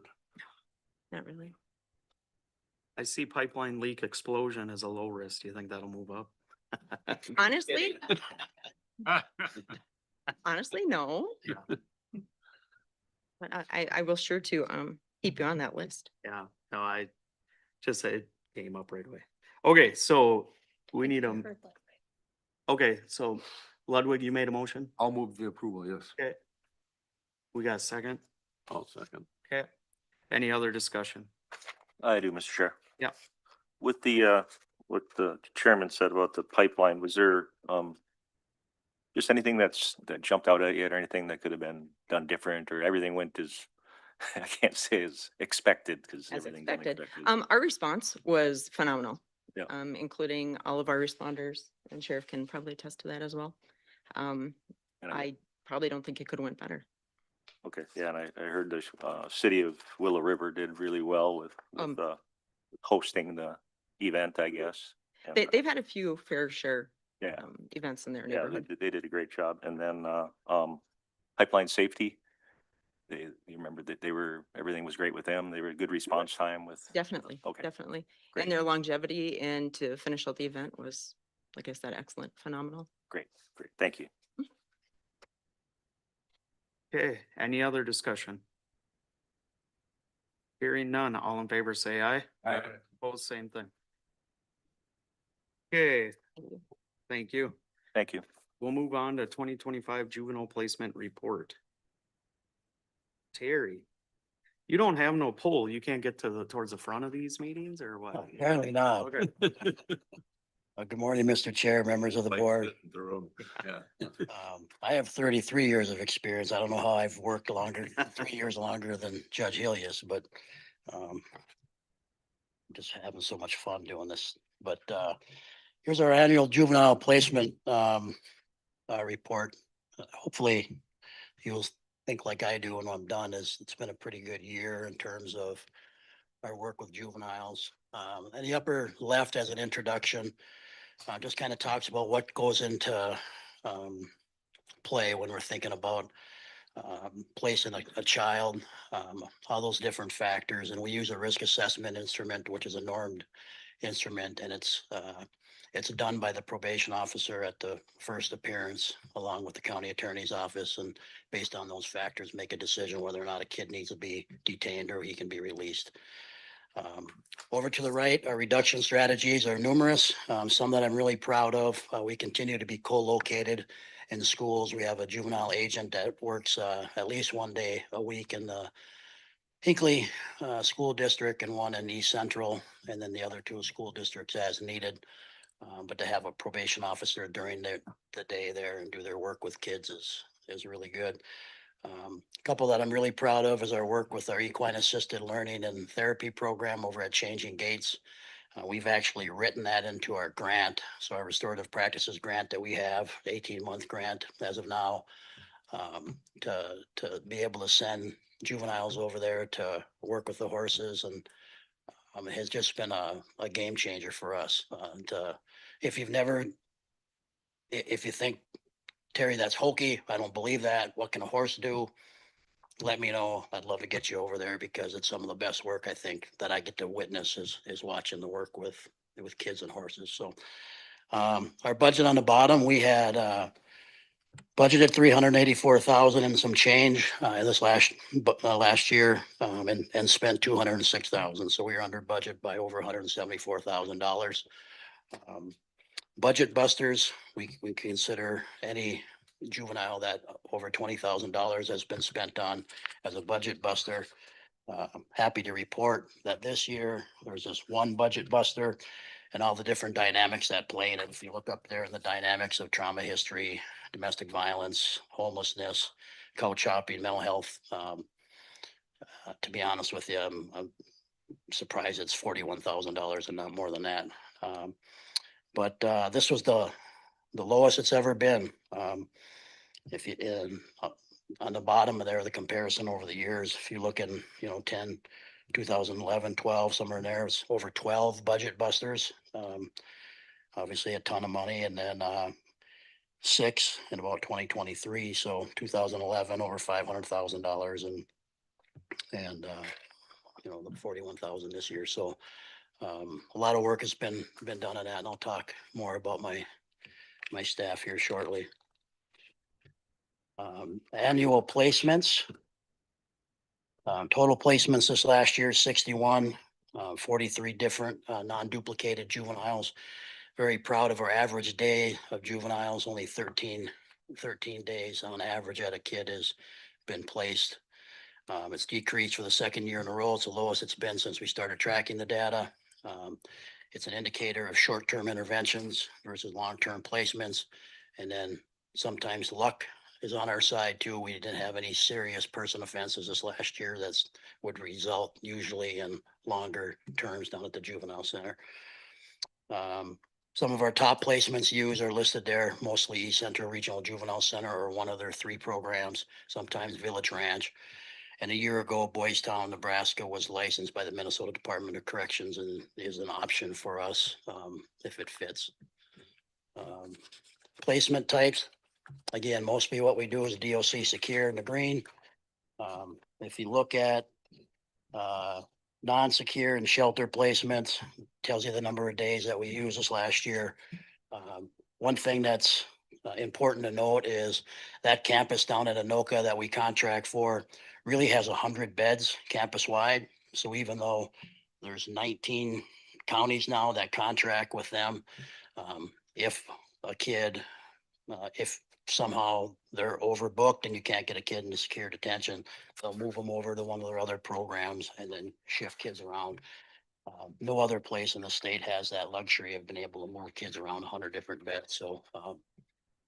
Not really. I see pipeline leak explosion as a low risk. Do you think that'll move up? Honestly, honestly, no. But I will sure to keep you on that list. Yeah, no, I just said it came up right away. Okay, so we need okay, so Ludwig, you made a motion? I'll move the approval, yes. Okay. We got a second? I'll second. Okay. Any other discussion? I do, Mr. Chair. Yeah. With the, what the chairman said about the pipeline, was there, just anything that jumped out at you or anything that could have been done different or everything went as, I can't say as expected because As everything. expected. Our response was phenomenal. Yeah. Including all of our responders, and Sheriff can probably attest to that as well. And I probably don't think it could have went better. Okay, yeah, and I heard the, city of Willow River did really well with, hosting the event, I guess. And, They've had a few fair share yeah. events in their Yeah, neighborhood. they did a great job. And then, pipeline safety, you remember that everything was great with them. They were a good response time with. Definitely, Okay. definitely. Great. And their longevity and to finish out the event was, like I said, excellent, phenomenal. Great, thank you. Okay, any other discussion? Hearing none, all in favor say aye. Aye. Opposed, same thing. Okay, thank you. Thank you. We'll move on to 2025 Juvenile Placement Report. Terry, you don't have no poll. You can't get towards the front of these meetings or what? Apparently not. Okay. Good morning, Mr. Chair, members of the board. Yeah. I have 33 years of experience. I don't know how I've worked 3 years longer than Judge Helios, but just having so much fun doing this. But here's our annual juvenile placement report. Hopefully you'll think like I do when I'm done, is it's been a pretty good year in terms of our work with juveniles. And the upper left as an introduction, just kind of talks about what goes into play when we're thinking about placing a child, all those different factors. And we use a risk assessment instrument, which is a normed instrument, and it's done by the probation officer at the first appearance, along with the county attorney's office, and based on those factors, make a decision whether or not a kid needs to be detained or he can be released. Over to the right, our reduction strategies are numerous, some that I'm really proud of. We continue to be co-located in schools. We have a juvenile agent that works at least one day a week in the Hinckley School District and one in East Central, and then the other two school districts as needed. But to have a probation officer during the day there and do their work with kids is really good. Couple that I'm really proud of is our work with our equine assisted learning and therapy program over at Changing Gates. We've actually written that into our grant. So our restorative practices grant that we have, 18-month grant as of now, to be able to send juveniles over there to work with the horses, and it has just been a game changer for us. And if you've never, if you think, Terry, that's hokey, I don't believe that, what can a horse do? Let me know. I'd love to get you over there because it's some of the best work I think that I get to witness is watching the work with kids and horses. So our budget on the bottom, we had budgeted 384,000 and some change this last year, and spent 206,000. So we were under budget by over $174,000. Budget busters, we consider any juvenile that over $20,000 has been spent on as a budget buster. I'm happy to report that this year there's just one budget buster, and all the different dynamics that play in it. If you look up there in the dynamics of trauma history, domestic violence, homelessness, coach hopping, mental health. To be honest with you, I'm surprised it's $41,000 and not more than that. But this was the lowest it's ever been. If you on the bottom of there, the comparison over the years, if you look in, 2011, 12, somewhere in there, it's over 12 budget busters. Obviously a ton of money, and then 6 in about 2023. So 2011 over $500,000, and the 41,000 this year. So a lot of work has been done on that, and I'll talk more about my staff here shortly. Annual placements. Total placements this last year, 61, 43 different non-duplicated juveniles. Very proud of our average day of juveniles, only 13 days on average that a kid has been placed. It's decreased for the second year in a row. It's the lowest it's been since we started tracking the data. It's an indicator of short-term interventions versus long-term placements. And then sometimes luck is on our side too. We didn't have any serious person offenses this last year that would result usually in longer terms down at the juvenile center. Some of our top placements used are listed there, mostly East Central Regional Juvenile Center or one of their 3 programs, sometimes Village Ranch. And a year ago, Boys Town, Nebraska was licensed by the Minnesota Department of Corrections and is an option for us if it fits. Placement types. Again, mostly what we do is DOC secure in the green. If you look at non-secure and shelter placements, tells you the number of days that we use this last year. One thing that's important to note is that campus down at Anoka that we contract for really has 100 beds campus wide. So even though there's 19 counties now that contract with them, if a kid, if somehow they're overbooked and you can't get a kid into secure detention, they'll move them over to one of their other programs and then shift kids around. No other place in the state has that luxury of being able to move kids around 100 different beds. So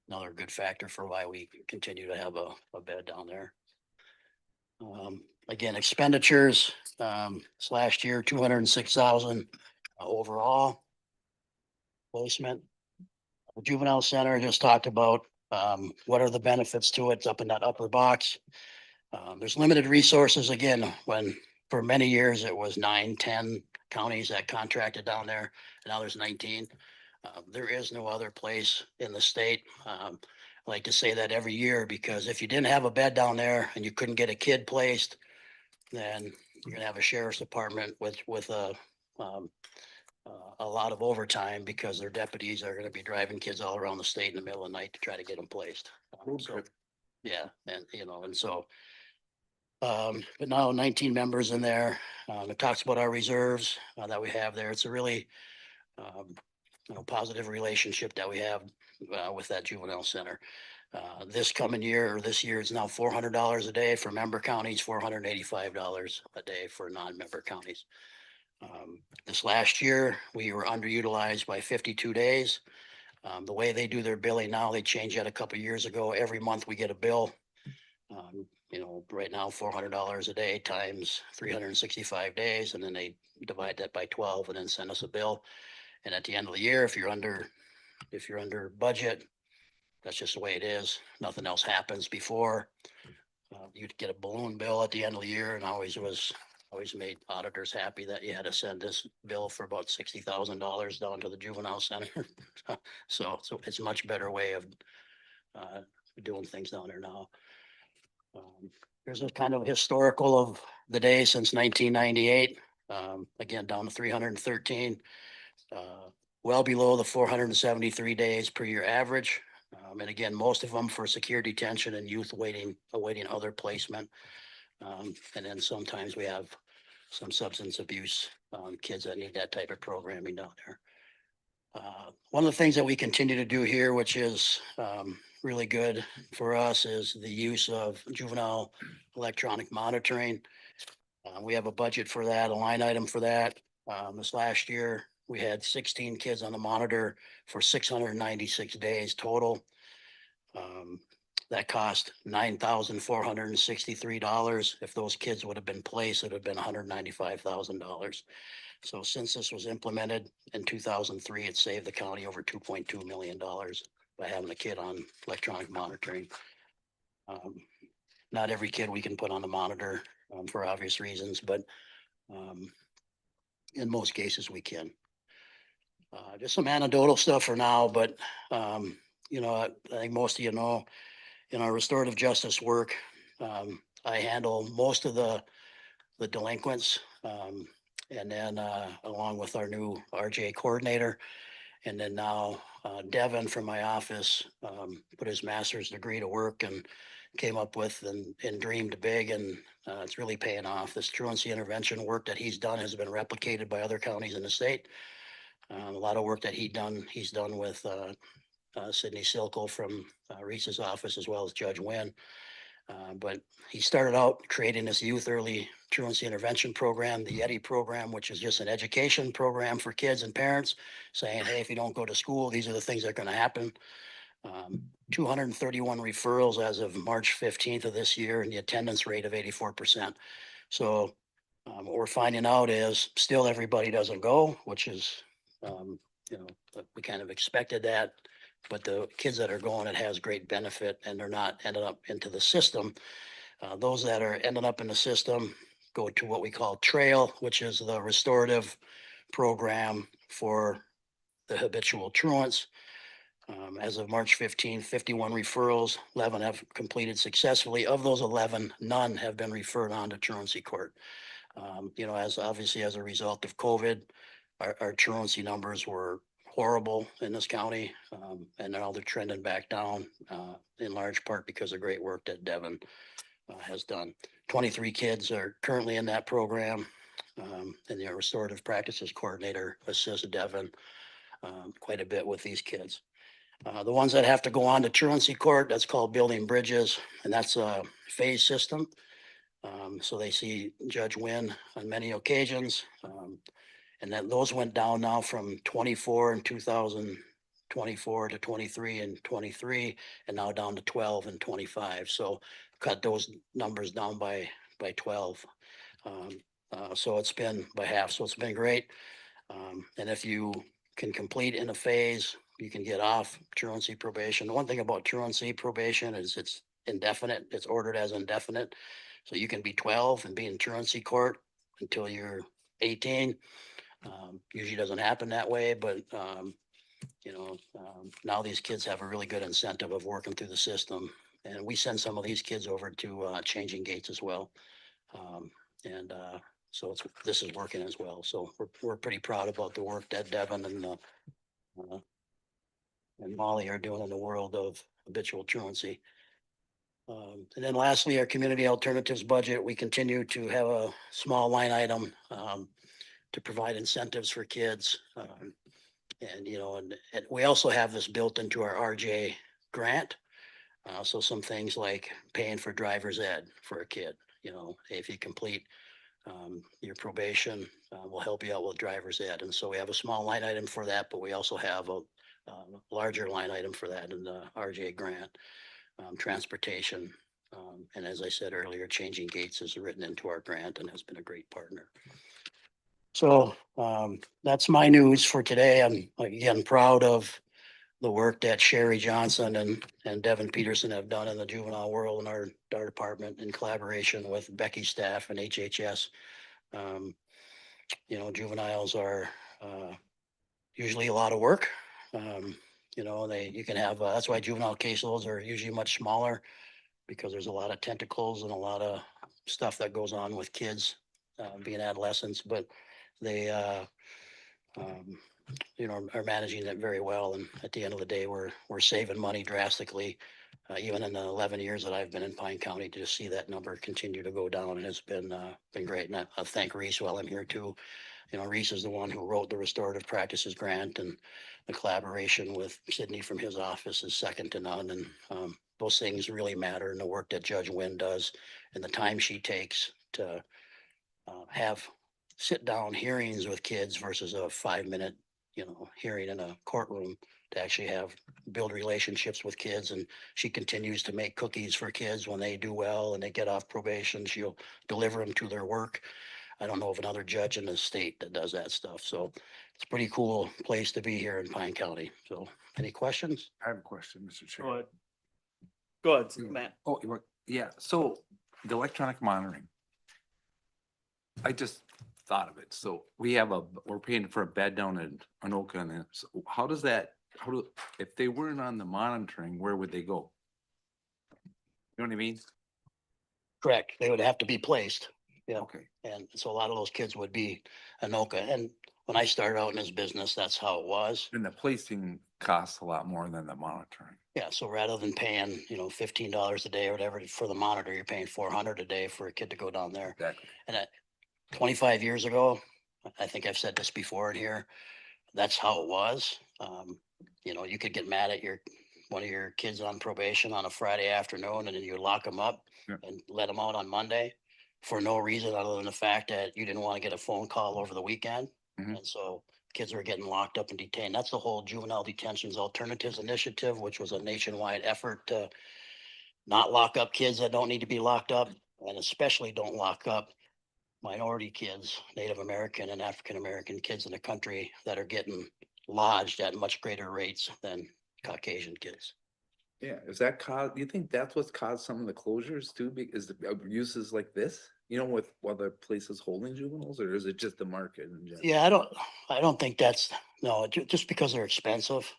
another good factor for why we continue to have a bed down there. Again, expenditures this last year, 206,000 overall placement. The juvenile center just talked about what are the benefits to it. It's up in that upper box. There's limited resources. Again, when for many years it was 9, 10 counties that contracted down there. Now there's 19. There is no other place in the state. I like to say that every year, because if you didn't have a bed down there and you couldn't get a kid placed, then you're gonna have a sheriff's department with a lot of overtime because their deputies are gonna be driving kids all around the state in the middle of the night to try to get them placed. So, yeah, and and so, but now 19 members in there. It talks about our reserves that we have there. It's a really positive relationship that we have with that juvenile center. This coming year, or this year, is now $400 a day for member counties, $485 a day for non-member counties. This last year, we were underutilized by 52 days. The way they do their billing now, they changed that a couple of years ago. Every month we get a bill You know, right now, $400 a day times 365 days, and then they divide that by 12 and then send us a bill. And at the end of the year, if you're under budget, that's just the way it is. Nothing else happens before. You'd get a balloon bill at the end of the year, and always made auditors happy that you had to send this bill for about $60,000 down to the juvenile center. So it's a much better way of doing things down there now. Here's a kind of historical of the day since 1998. Again, down to 313, well below the 473 days per year average. And again, most of them for secure detention and youth awaiting other placement. And then sometimes we have some substance abuse kids that need that type of programming down there. One of the things that we continue to do here, which is really good for us, is the use of juvenile electronic monitoring. We have a budget for that, a line item for that. This last year, we had 16 kids on the monitor for 696 days total. That cost $9,463. If those kids would have been placed, it would have been $195,000. So since this was implemented in 2003, it saved the county over $2.2 million by having a kid on electronic monitoring. Not every kid we can put on the monitor for obvious reasons, but in most cases we can. Just some anecdotal stuff for now, but you know, I think most of you know, in our restorative justice work, I handle most of the delinquents, and then along with our new RJ coordinator, and then now Devin from my office put his master's degree to work and came up with and dreamed big, and it's really paying off. This truancy intervention work that he's done has been replicated by other counties in the state. A lot of work that he's done with Sydney Silko from Reese's office, as well as Judge Wynn. But he started out creating this youth early truancy intervention program, the YETI program, which is just an education program for kids and parents, saying, hey, if you don't go to school, these are the things that are going to happen. 231 referrals as of March 15th of this year, and the attendance rate of 84%. So what we're finding out is still everybody doesn't go, which is, you know, we kind of expected that. But the kids that are going, it has great benefit, and they're not ending up into the system. Those that are ending up in the system go to what we call TRAIL, which is the restorative program for the habitual truants. As of March 15th, 51 referrals, 11 have completed successfully. Of those 11, none have been referred on to truancy court. You know, as obviously as a result of COVID, our truancy numbers were horrible in this county, and now they're trending back down in large part because of great work that Devin has done. 23 kids are currently in that program, and the restorative practices coordinator assists Devin quite a bit with these kids. The ones that have to go on to truancy court, that's called building bridges, and that's a phase system. So they see Judge Wynn on many occasions. And then those went down now from 24 in 2024 to 23 and 23, and now down to 12 and 25. So cut those numbers down by 12. So it's been by half. So it's been great. And if you can complete in a phase, you can get off truancy probation. The one thing about truancy probation is it's indefinite. It's ordered as indefinite. So you can be 12 and be in truancy court until you're 18. Usually doesn't happen that way, but you know, now these kids have a really good incentive of working through the system, and we send some of these kids over to Changing Gates as well, and so this is working as well. So we're pretty proud about the work that Devin and Molly are doing in the world of habitual truancy. And then lastly, our community alternatives budget, we continue to have a small line item to provide incentives for kids. And, you know, and we also have this built into our RJ grant. So some things like paying for driver's ed for a kid, you know, if you complete your probation, we'll help you out with driver's ed. And so we have a small line item for that, but we also have a larger line item for that in the RJ grant. Transportation, And as I said earlier, Changing Gates is written into our grant and has been a great partner. So that's my news for today. I'm again proud of the work that Sherry Johnson and Devin Peterson have done in the juvenile world in our department in collaboration with Becky's staff and HHS. You know, juveniles are usually a lot of work. You know, you can have, that's why juvenile caseloads are usually much smaller, because there's a lot of tentacles and a lot of stuff that goes on with kids being adolescents, but they, you know, are managing it very well. And at the end of the day, we're saving money drastically. Even in the 11 years that I've been in Pine County, to see that number continue to go down, and it's been great. And I thank Reese while I'm here too. You know, Reese is the one who wrote the restorative practices grant, and the collaboration with Sydney from his office is second to none. And those things really matter, and the work that Judge Wynn does and the time she takes to have sit down hearings with kids versus a 5-minute, you know, hearing in a courtroom, to actually have build relationships with kids. And she continues to make cookies for kids when they do well and they get off probation. She'll deliver them to their work. I don't know of another judge in the state that does that stuff. So it's a pretty cool place to be here in Pine County. So any questions? I have a question, Mr. Chair. Go ahead, Matt. Oh, yeah, so the electronic monitoring. I just thought of it. So we're paying for a bed down in Anoka, and so how does that, if they weren't on the monitoring, where would they go? You know what I mean? Correct. They would have to be placed. Yeah. Okay. And so a lot of those kids would be Anoka. And when I started out in this business, that's how it was. And the placing costs a lot more than the monitoring. Yeah, so rather than paying, you know, $15 a day or whatever for the monitor, you're paying $400 a day for a kid to go down there. Exactly. And 25 years ago, I think I've said this before in here, that's how it was. You know, you could get mad at one of your kids on probation on a Friday afternoon, and then you lock them up and let them out on Monday for no reason other than the fact that you didn't want to get a phone call over the weekend. And so kids were getting locked up and detained. That's the whole Juvenile Detentions Alternatives Initiative, which was a nationwide effort to not lock up kids that don't need to be locked up, and especially don't lock up minority kids, Native American and African American kids in the country that are getting lodged at much greater rates than Caucasian kids. Yeah, is that do you think that's what's caused some of the closures too? Because the abuses like this, you know, with other places holding juveniles, or is it just the market in general? Yeah, I don't think just because they're expensive,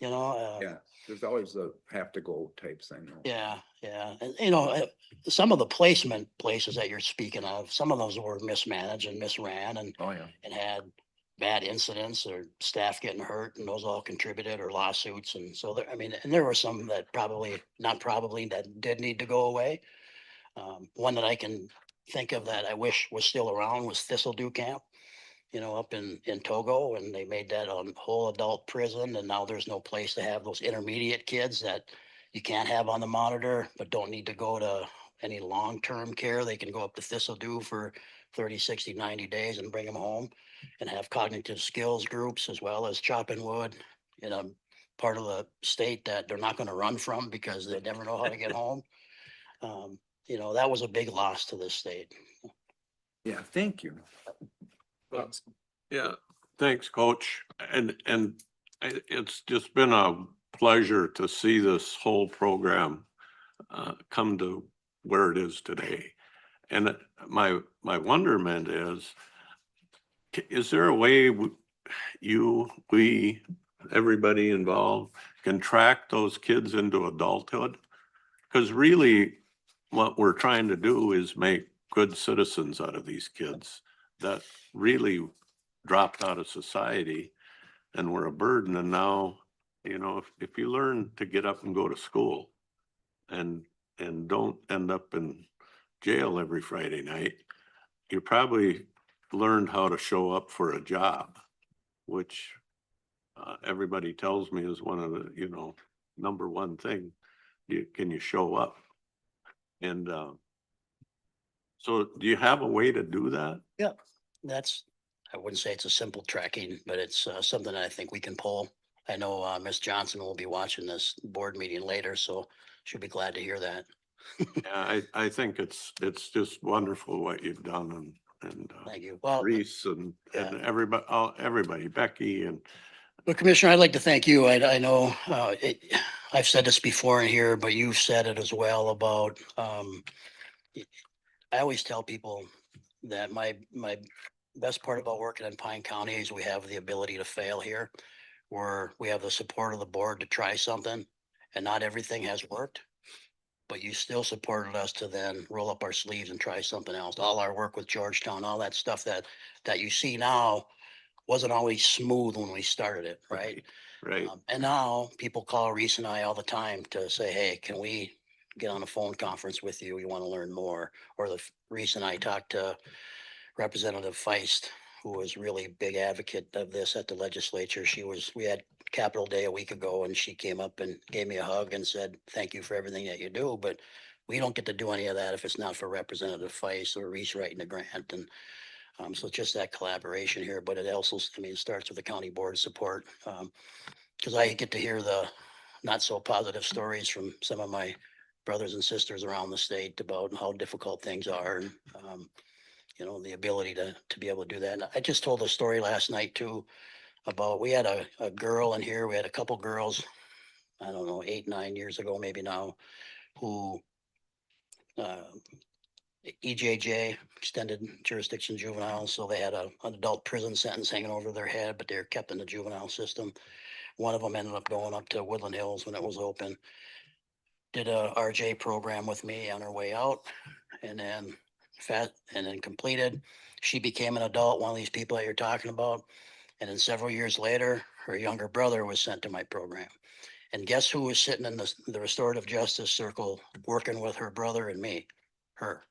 you know. Yeah, there's always a have to go type thing. Though. Yeah, and you know, some of the placement places that you're speaking of, some of those were mismanaged and misran, and and had bad incidents or staff getting hurt, and those all contributed, or lawsuits. And so there, I mean, and there were some that that did need to go away. One that I can think of that I wish was still around was Thistledew Camp, you know, up in Togo, and they made that a whole adult prison, and now there's no place to have those intermediate kids that you can't have on the monitor, but don't need to go to any long-term care. They can go up to Thistledew for 30, 60, 90 days and bring them home and have cognitive skills groups, as well as chopping wood in a part of the state that they're not going to run from because they never know how to get home. You know, that was a big loss to this state. Yeah, thank you. Yeah, thanks, Coach. And it's just been a pleasure to see this whole program come to where it is today. And my wonderment is there a way we, everybody involved can track those kids into adulthood? Because really what we're trying to do is make good citizens out of these kids that really dropped out of society and were a burden. And now, you know, if you learn to get up and go to school and don't end up in jail every Friday night, you probably learned how to show up for a job, which everybody tells me is one of the, you know, number one thing. Can you show up? And so do you have a way to do that? Yeah, I wouldn't say it's a simple tracking, but it's something that I think we can pull. I know Ms. Johnson will be watching this board meeting later, so she'll be glad to hear that. Yeah, I think it's just wonderful what you've done and Thank you. Well, Reese and everybody, Becky and Well, Commissioner, I'd like to thank you. I know, I've said this before in here, but you've said it as well about, I always tell people that my best part about working in Pine County is we have the ability to fail here. Where we have the support of the board to try something and not everything has worked. But you still supported us to then roll up our sleeves and try something else. All our work with Georgetown, all that stuff that you see now wasn't always smooth when we started it, right? right. And now people call Reese and I all the time to say, hey, can we get on a phone conference with you? We want to learn more. Or Reese and I talked to Representative Feist, who was really big advocate of this at the legislature. We had Capitol Day a week ago and she came up and gave me a hug and said, thank you for everything that you do. But we don't get to do any of that if it's not for Representative Feist or Reese writing the grant. And so just that collaboration here, but it also, I mean, it starts with the county board support. Cause I get to hear the not so positive stories from some of my brothers and sisters around the state about how difficult things are. And, you know, the ability to be able to do that. And I just told a story last night too, about, we had a girl in here, we had a couple girls, I don't know, 8, 9 years ago, maybe now, who, EJJ, extended jurisdiction juvenile, so they had an adult prison sentence hanging over their head, but they're kept in the juvenile system. One of them ended up going up to Woodland Hills when it was open. Did a RJ program with me on her way out, and then completed. She became an adult, one of these people that you're talking about. And then several years later, her younger brother was sent to my program. And guess who was sitting in the restorative justice circle working with her brother and me? Her.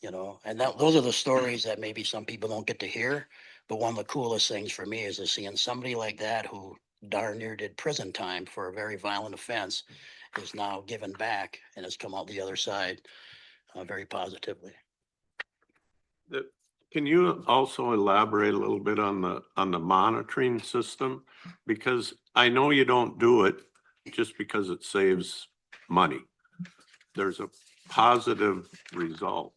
You know, and those are the stories that maybe some people don't get to hear. But one of the coolest things for me is to seeing somebody like that who darn near did prison time for a very violent offense is now given back and has come out the other side very positively. Can you also elaborate a little bit on the monitoring system? Because I know you don't do it just because it saves money. There's a positive result,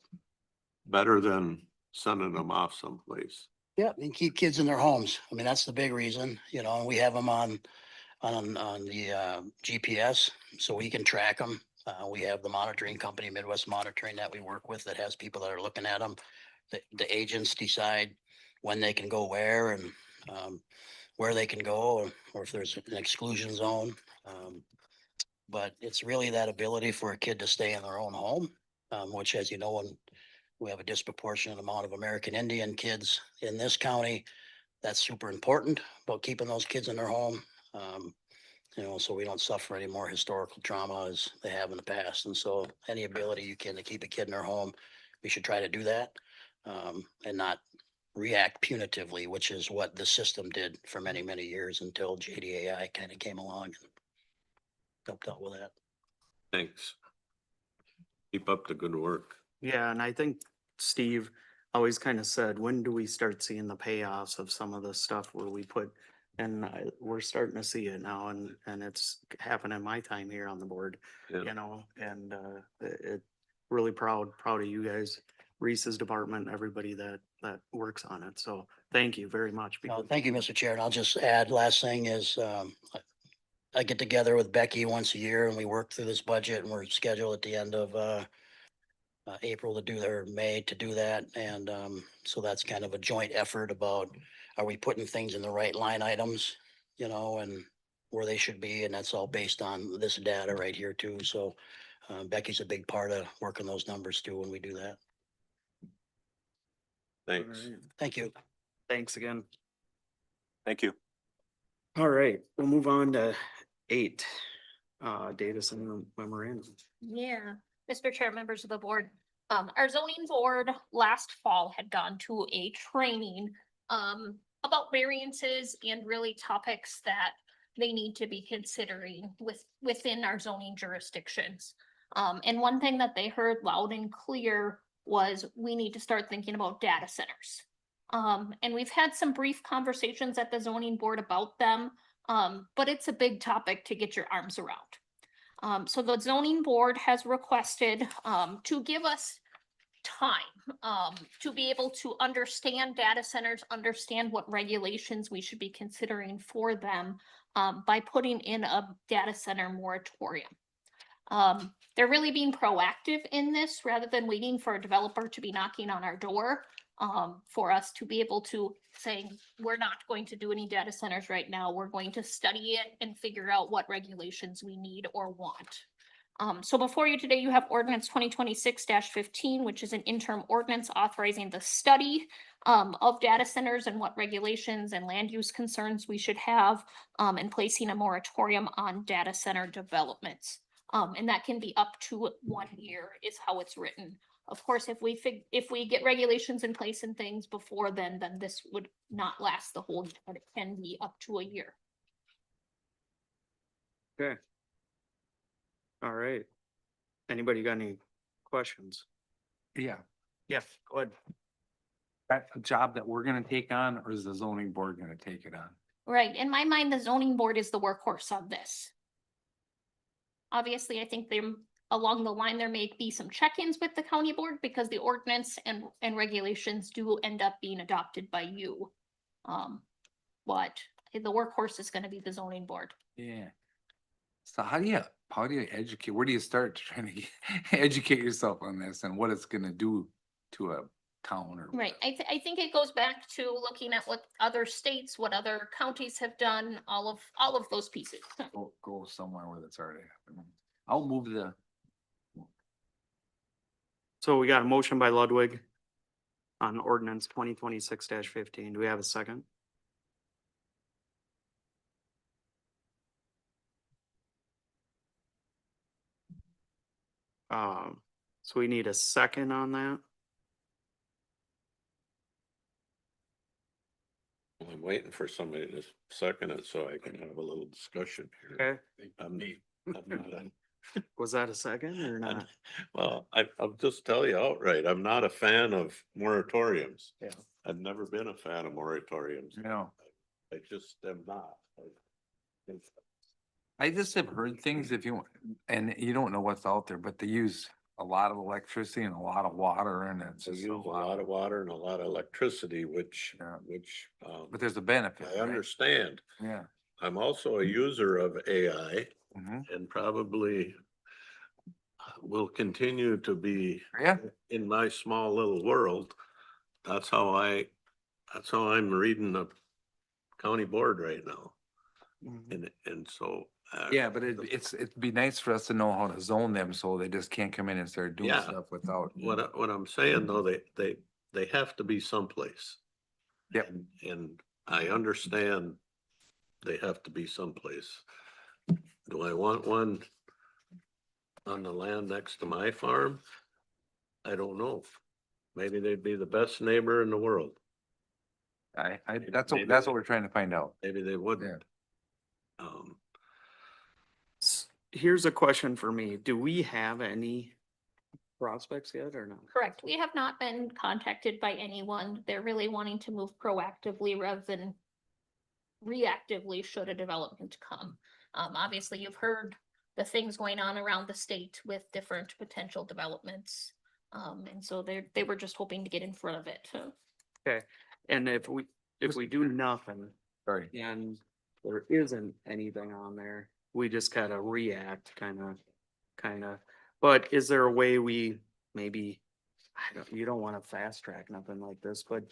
better than sending them off someplace. Yeah, and keep kids in their homes. I mean, that's the big reason, you know, and we have them on the GPS so we can track them. We have the monitoring company, Midwest Monitoring, that we work with that has people that are looking at them. The agents decide when they can go where and where they can go, or if there's an exclusion zone. But it's really that ability for a kid to stay in their own home, which, as you know, when we have a disproportionate amount of American Indian kids in this county, that's super important about keeping those kids in their home. You know, so we don't suffer any more historical trauma as they have in the past. And so any ability you can to keep a kid in their home, we should try to do that, and not react punitively, which is what the system did for many, many years until JDAI kind of came along and helped out with that. Thanks. Keep up the good work. Yeah, and I think Steve always kind of said, when do we start seeing the payoffs of some of the stuff where we put, and we're starting to see it now, and it's happening my time here on the board, Yeah. you know, and it really proud of you guys, Reese's department, everybody that works on it. So thank you very much. Thank you, Mr. Chair. And I'll just add, last thing is, I get together with Becky once a year and we work through this budget, and we're scheduled at the end of April to do their May to do that. And so that's kind of a joint effort about, are we putting things in the right line items, you know, and where they should be. And that's all based on this data right here too. So Becky's a big part of working those numbers too when we do that. Thanks. Thank you. Thanks again. Thank you. All right, we'll move on to 8, data center memorandum. Yeah, Mr. Chair, members of the board, our zoning board last fall had gone to a training about variances and really topics that they need to be considering within our zoning jurisdictions. And one thing that they heard loud and clear was we need to start thinking about data centers. And we've had some brief conversations at the zoning board about them, but it's a big topic to get your arms around. So the zoning board has requested, to give us time, to be able to understand data centers, understand what regulations we should be considering for them, by putting in a data center moratorium. They're really being proactive in this rather than waiting for a developer to be knocking on our door. For us to be able to say, we're not going to do any data centers right now. We're going to study it and figure out what regulations we need or want. So before you today, you have ordinance 2026-15, which is an interim ordinance authorizing the study of data centers and what regulations and land use concerns we should have, and placing a moratorium on data center developments. And that can be up to 1 year is how it's written. Of course, if we get regulations in place and things before then this would not last the whole year, but it can be up to a year. Okay. All right. Anybody got any questions? Yeah, Yes, go ahead. that a job that we're gonna take on, or is the zoning board gonna take it on? Right, in my mind, the zoning board is the workhorse on this. Obviously, I think along the line, there may be some check-ins with the county board because the ordinance and regulations do end up being adopted by you. But the workhorse is gonna be the zoning board. Yeah. So how do you educate, where do you start trying to educate yourself on this and what it's gonna do to a town or? Right, I think it goes back to looking at what other states, what other counties have done, all of those pieces. Go somewhere where that's already happening. I'll move the, So we got a motion by Ludwig on ordinance 2026-15. Do we have a second? So we need a second on that. I'm waiting for somebody to second it so I can have a little discussion here. Okay, I'm not was that a second or not? Well, I'll just tell you outright, I'm not a fan of moratoriums. Yeah. I've never been a fan of moratoriums. no, I just am not. I just have heard things if you, and you don't know what's out there, but they use a lot of electricity and a lot of water and it's They just use a lot of water and a lot of electricity, which, but there's a benefit, I right? understand. Yeah. I'm also a user of AI Mhm. and probably will continue to be Yeah, in my small little world. That's how I'm reading the county board right now. And so. yeah, but it'd be nice for us to know how to zone them so they just can't come in and start doing Yeah. stuff without. What I'm saying though, they have to be someplace. Yep. And I understand they have to be someplace. Do I want one on the land next to my farm? I don't know. Maybe they'd be the best neighbor in the world. That's Maybe what they- we're trying to find out. Maybe they wouldn't. Here's a question for me. Do we have any prospects yet or not? Correct, we have not been contacted by anyone. They're really wanting to move proactively rather than reactively should a development come. Obviously, you've heard the things going on around the state with different potential developments. And so they were just hoping to get in front of it. Okay, and if we do nothing. Sorry. And there isn't anything on there, we just gotta react kinda. But is there a way we maybe, you don't wanna fast track nothing like this, but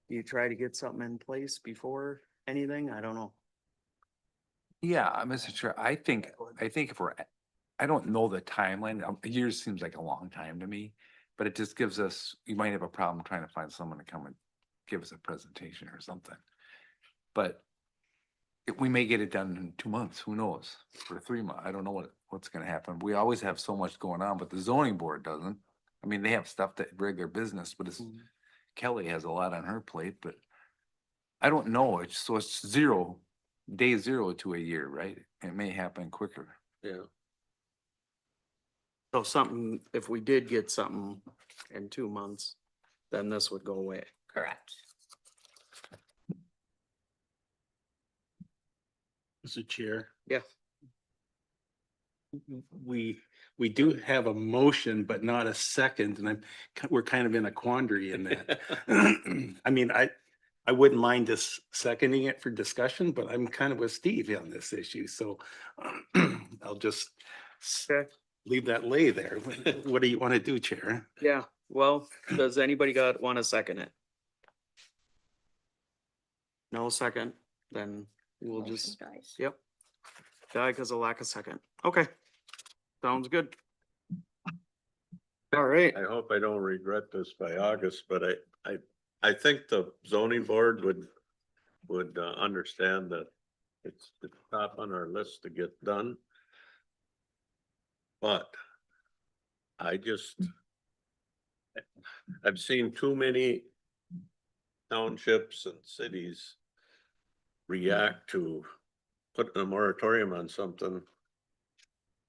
you try to get something in place before anything? I don't know. Yeah, Mr. Chair, I think if I don't know the timeline, a year seems like a long time to me, but it just gives us, you might have a problem trying to find someone to come and give us a presentation or something. But we may get it done in 2 months, who knows, or 3 months, I don't know what's gonna happen. We always have so much going on, but the zoning board doesn't. I mean, they have stuff that regular business, but Kelly has a lot on her plate, but I don't know, it's day zero to a year, right? It may happen quicker. Yeah. So something, if we did get something in 2 months, then this would go away. Correct. Mr. Chair. Yeah. we do have a motion, but not a second, and we're kind of in a quandary in that. I mean, I wouldn't mind just seconding it for discussion, but I'm kind of with Steve on this issue, so I'll just leave that lay there. What do you want to do, Chair? Yeah, well, does anybody want to second it? No second, then we'll just, yep. Die because of lack of second. Okay. Sounds good. All right. I hope I don't regret this by August, but I think the zoning board would understand that it's top on our list to get done. But I've seen too many townships and cities react to putting a moratorium on something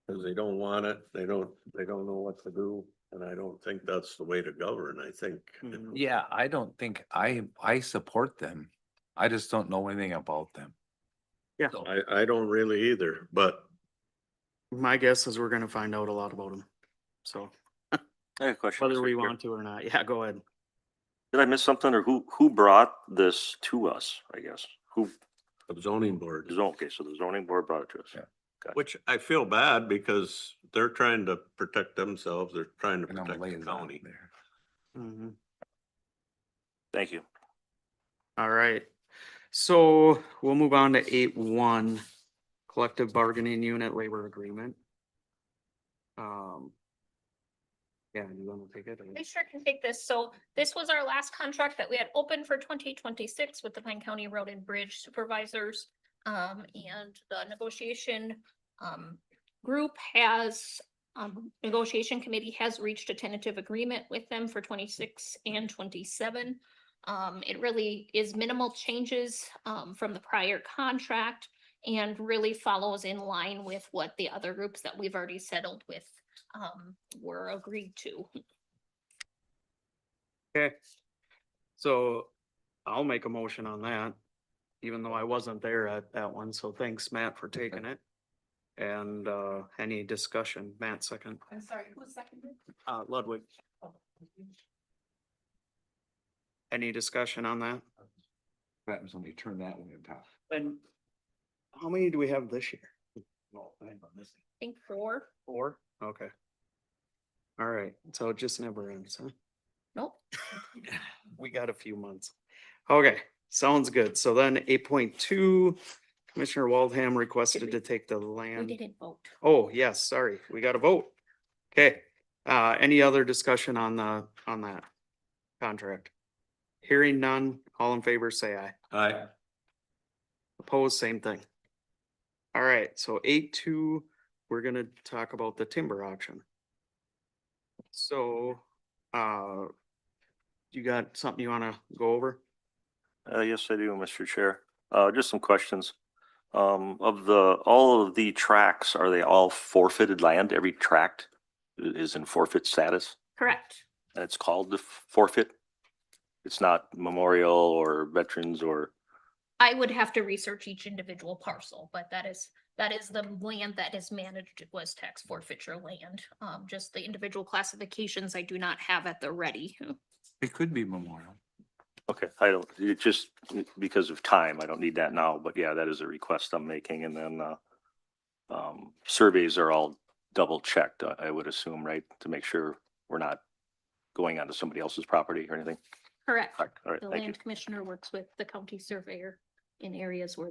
because they don't want it, they don't know what to do, and I don't think that's the way to govern. I think Yeah, I don't think I support them. I just don't know anything about them. Yeah. I don't really either, but My guess is we're gonna find out a lot about them. So I have a question. whether Mr. we Chair. want to or not, yeah, go ahead. Did I miss something or who brought this to us, I guess? Who, the zoning board, okay, so the zoning board brought it to us. Yeah. which I feel bad because they're trying to protect themselves. They're trying to And I'm protect the laying that out county. there. Mhm. Thank you. All right. So we'll move on to 8.1, collective bargaining unit labor agreement. Yeah, you want to take it? or- I sure can take this. So this was our last contract that we had open for 2026 with the Pine County Road and Bridge Supervisors. And the negotiation group has, negotiation committee has reached a tentative agreement with them for 26 and 27. It really is minimal changes from the prior contract and really follows in line with what the other groups that we've already settled with were agreed to. Okay. So I'll make a motion on that, even though I wasn't there at that one. So thanks, Matt, for taking it. And any discussion? Matt, second. I'm sorry, who seconded? Ludwig. Any discussion on that? What happens when you turn that one in top? And how many do we have this year? I think 4. 4? Okay. All right, so it just never ends, huh? Nope. We got a few months. Okay, sounds good. So then 8.2, Commissioner Waldham requested to take the We land. didn't vote. Oh, yes, sorry, we got a vote. Okay, any other discussion on that contract? Hearing none, all in favor, say aye. Aye. Opposed, same thing. All right, so 8.2, we're gonna talk about the timber auction. So, you got something you wanna go over? Yes, I do, Mr. Chair. Just some questions. All of the tracts, are they all forfeited land? Every tract is in forfeit status? Correct. And it's called the forfeit? It's not memorial or veterans or, I would have to research each individual parcel, but that is the land that is managed was tax forfeiture land. Just the individual classifications I do not have at the ready. It could be memorial. okay, I don't, it just because of time, I don't need that now, but yeah, that is a request I'm making. And then surveys are all double checked, I would assume, right? To make sure we're not going onto somebody else's property or anything. Correct. All right, The thank you. land commissioner works with the county surveyor in areas where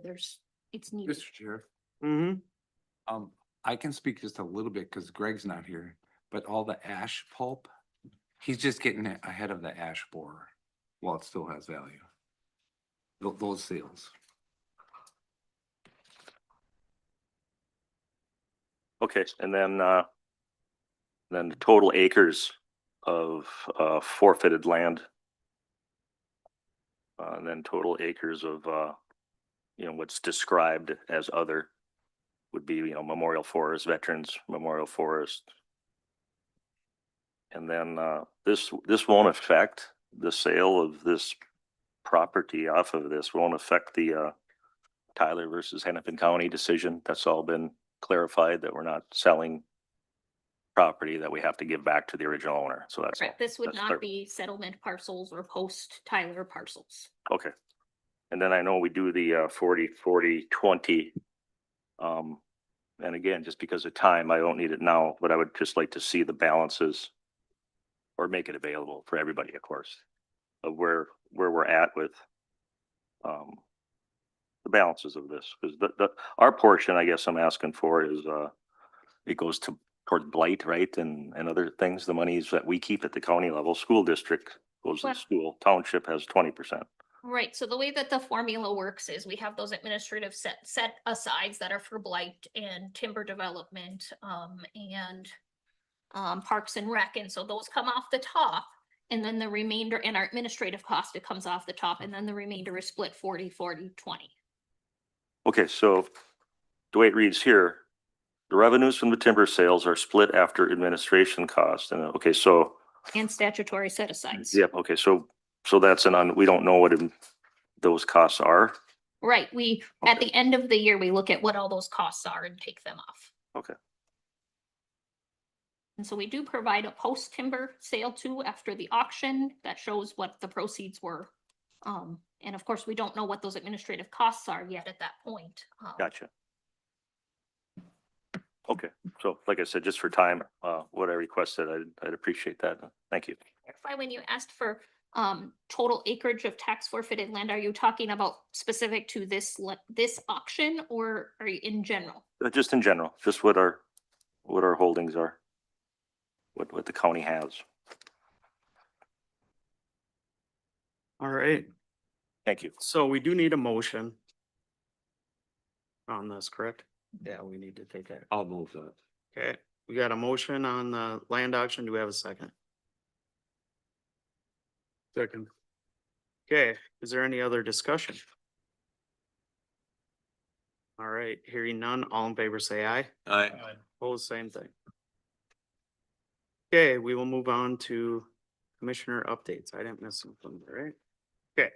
it's needed. Mr. Chair, Mm-hmm. I can speak just a little bit because Greg's not here, but all the ash pulp, he's just getting ahead of the ash borer while it still has value. Those sales. Okay, and then the total acres of forfeited land. And then total acres of what's described as other would be, memorial forest, veterans, memorial forest. And then this won't affect the sale of this property off of this, won't affect the Tyler versus Hennepin County decision. That's all been clarified that we're not selling property that we have to give back to the original owner. So that's all. Correct. This would That's not clear. be settlement parcels or post Tyler parcels. Okay. And then I know we do the 40, 40, 20. And again, just because of time, I don't need it now, but I would just like to see the balances or make it available for everybody, of course, of where we're at with the balances of this. Because our portion, I guess I'm asking for is it goes towards blight, right? And other things, the monies that we keep at the county level, school district goes to Well- school, township has 20%. Right, so the way that the formula works is we have those administrative set asides that are for blight and timber development, and Parks and Rec, and so those come off the top. And then the remainder, and our administrative cost, it comes off the top, and then the remainder is split 40, 40, 20. Okay, so the way it reads here, the revenues from the timber sales are split after administration cost. And okay, so, And statutory set asides. yep, okay, so that's we don't know what those costs are. Right, at the end of the year, we look at what all those costs are and take them off. Okay. And so we do provide a post timber sale too after the auction that shows what the proceeds were. And of course, we don't know what those administrative costs are yet at that point. Gotcha. Okay, so like I said, just for time, what I requested, I'd appreciate that. Thank you. Clarify, when you asked for total acreage of tax forfeited land, are you talking about specific to this auction, or are you in general? Just in general, just what our holdings are, what the county has. All right, Thank you. so we do need a motion on this, correct? Yeah, we need to take that. I'll move that. Okay, we got a motion on the land auction. Do we have a second? Second. Okay, is there any other discussion? All right, hearing none, all in favor say aye. Aye. Opposed, same thing. Okay, we will move on to commissioner updates. I didn't miss something, right? Okay,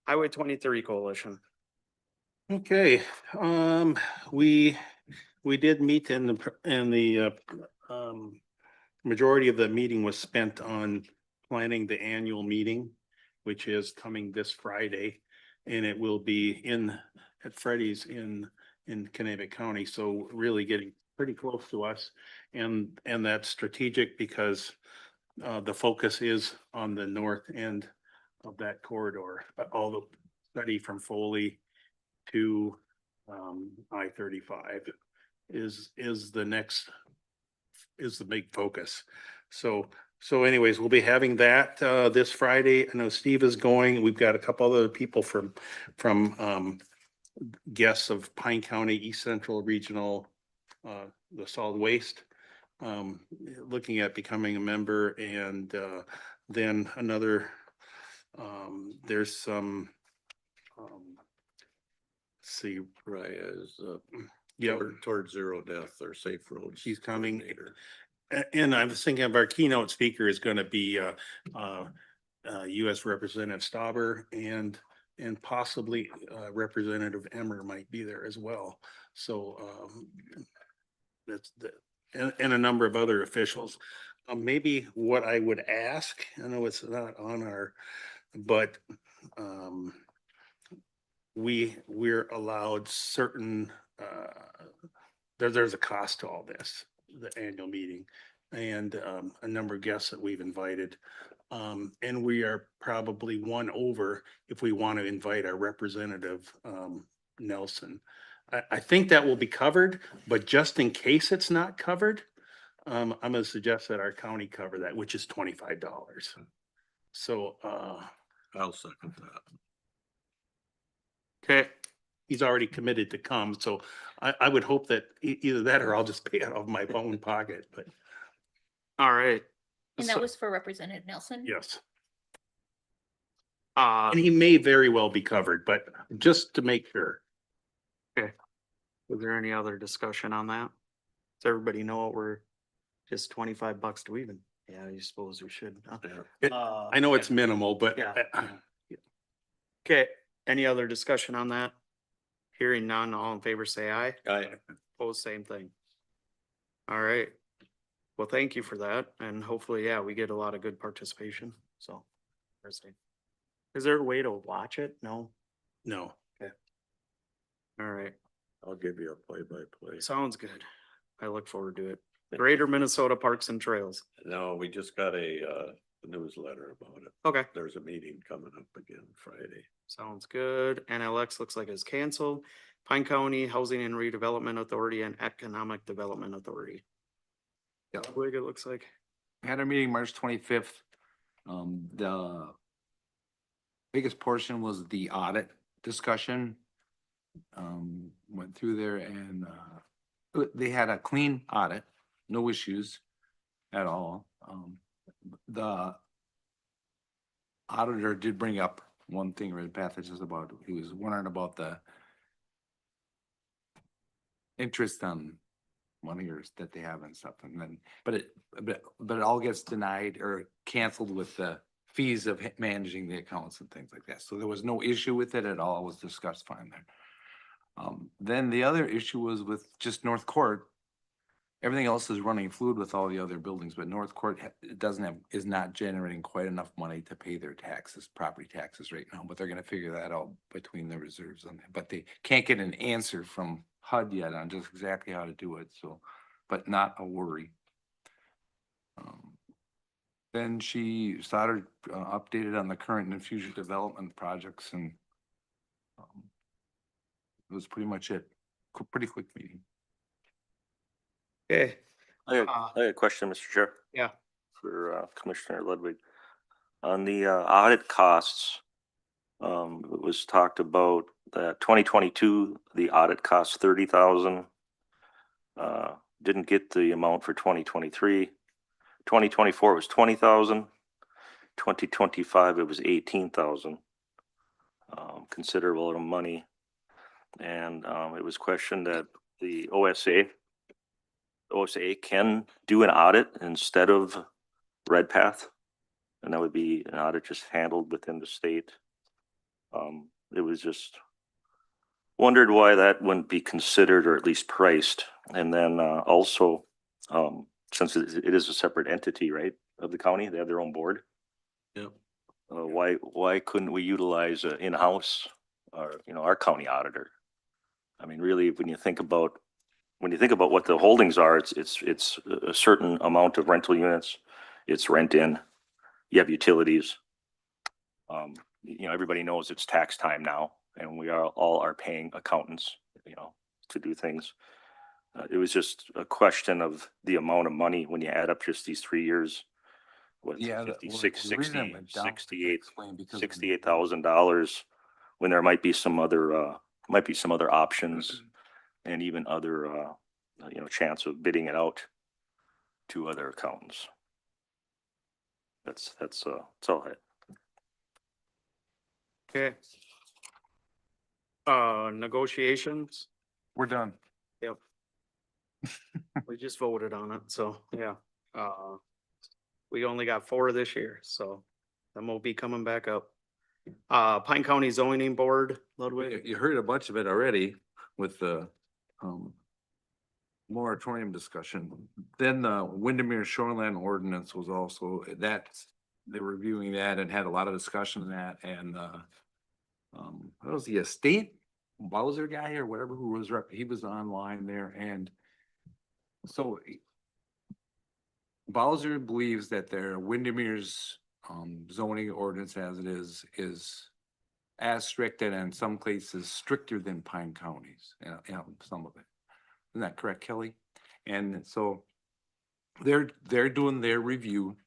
Highway 23 Coalition. Okay, we did meet and the majority of the meeting was spent on planning the annual meeting, which is coming this Friday. And it will be at Freddy's in Kanabec County, so really getting pretty close to us. And that's strategic because the focus is on the north end of that corridor, all the study from Foley to I-35 is the big focus. So anyways, we'll be having that this Friday. I know Steve is going. We've got a couple other people from guests of Pine County, East Central Regional, the solid waste, looking at becoming a member, and then another, there's some see, Right, as yeah, toward zero death or safe roads. she's coming. coordinator. And I was thinking of our keynote speaker is gonna be US Representative Stauber and possibly Representative Emmer might be there as well. So that's and a number of other officials. Maybe what I would ask, I know it's not on our, but we're allowed certain there's a cost to all this, the annual meeting, and a number of guests that we've invited. And we are probably one over if we want to invite our representative, Nelson. I think that will be covered, but just in case it's not covered, I'm gonna suggest that our county cover that, which is $25. So I'll second that. Okay, he's already committed to come, so I would hope that either that or I'll just pay it out of my own pocket, but all right. And that was for Representative Nelson? yes. Uh, And he may very well be covered, but just to make sure. okay. Was there any other discussion on that? Does everybody know we're just $25 to even? Yeah, I suppose we should. huh? I know it's minimal, but Yeah. Okay, any other discussion on that? Hearing none, all in favor say aye. Aye. Opposed, same thing. All right. Well, thank you for that. And hopefully, yeah, we get a lot of good participation. So. Thursday. Is there a way to watch it? No? No. Okay. All right. I'll give you a play-by-play. Sounds good. I look forward to it. Greater Minnesota Parks and Trails. No, we just got a newsletter about it. Okay. There's a meeting coming up again Friday. Sounds good. NLX looks like it's canceled. Pine County Housing and Redevelopment Authority and Economic Development Authority. Yeah. What it looks like. Had our meeting March 25th. The biggest portion was the audit discussion. Went through there and they had a clean audit, no issues at all. The auditor did bring up one thing, Red Pathogens, about, he was wondering about the interest on money or that they have and stuff, and then, but it all gets denied or canceled with the fees of managing the accounts and things like that. So there was no issue with it at all. It was discussed fine there. Then the other issue was with just North Court. Everything else is running fluid with all the other buildings, but North Court is not generating quite enough money to pay their taxes, property taxes right now, but they're gonna figure that out between the reserves on that. But they can't get an answer from HUD yet on just exactly how to do it, so, but not a worry. Then she started updated on the current and future development projects, and it was pretty much it. Pretty quick meeting. Okay. I had a question, Mr. Chair. Yeah. For Commissioner Ludwig. On the audit costs, it was talked about that 2022, the audit cost 30,000. Didn't get the amount for 2023. 2024 was 20,000. 2025 it was 18,000. Considerable amount of money. And it was questioned that the OSA can do an audit instead of Redpath, and that would be an audit just handled within the state. It was just wondered why that wouldn't be considered or at least priced. And then also, since it is a separate entity, right, of the county, they have their own board. Yep. Why couldn't we utilize in-house our county auditor? I mean, really, when you think about what the holdings are, it's a certain amount of rental units, it's rent in, you have utilities. Everybody knows it's tax time now, and we all are paying accountants, to do things. It was just a question of the amount of money when you add up just these 3 years. With $68,000, when there might be some other options and even other chance of bidding it out to other accountants. That's all I had. Okay. Negotiations. We're done. Yep. We just voted on it, so, yeah. We only got 4 this year, so then we'll be coming back up. Pine County Zoning Board, Ludwig. You heard a bunch of it already with the moratorium discussion. Then the Windermere Shoreline Ordinance was also that, they're reviewing that and had a lot of discussion on that. And what was the estate Bowser guy or whatever who was he was online there, and so Bowser believes that their Windermere's zoning ordinance as it is as strict and in some cases stricter than Pine County's, some of it. Isn't that correct, Kelly? And so they're doing their review,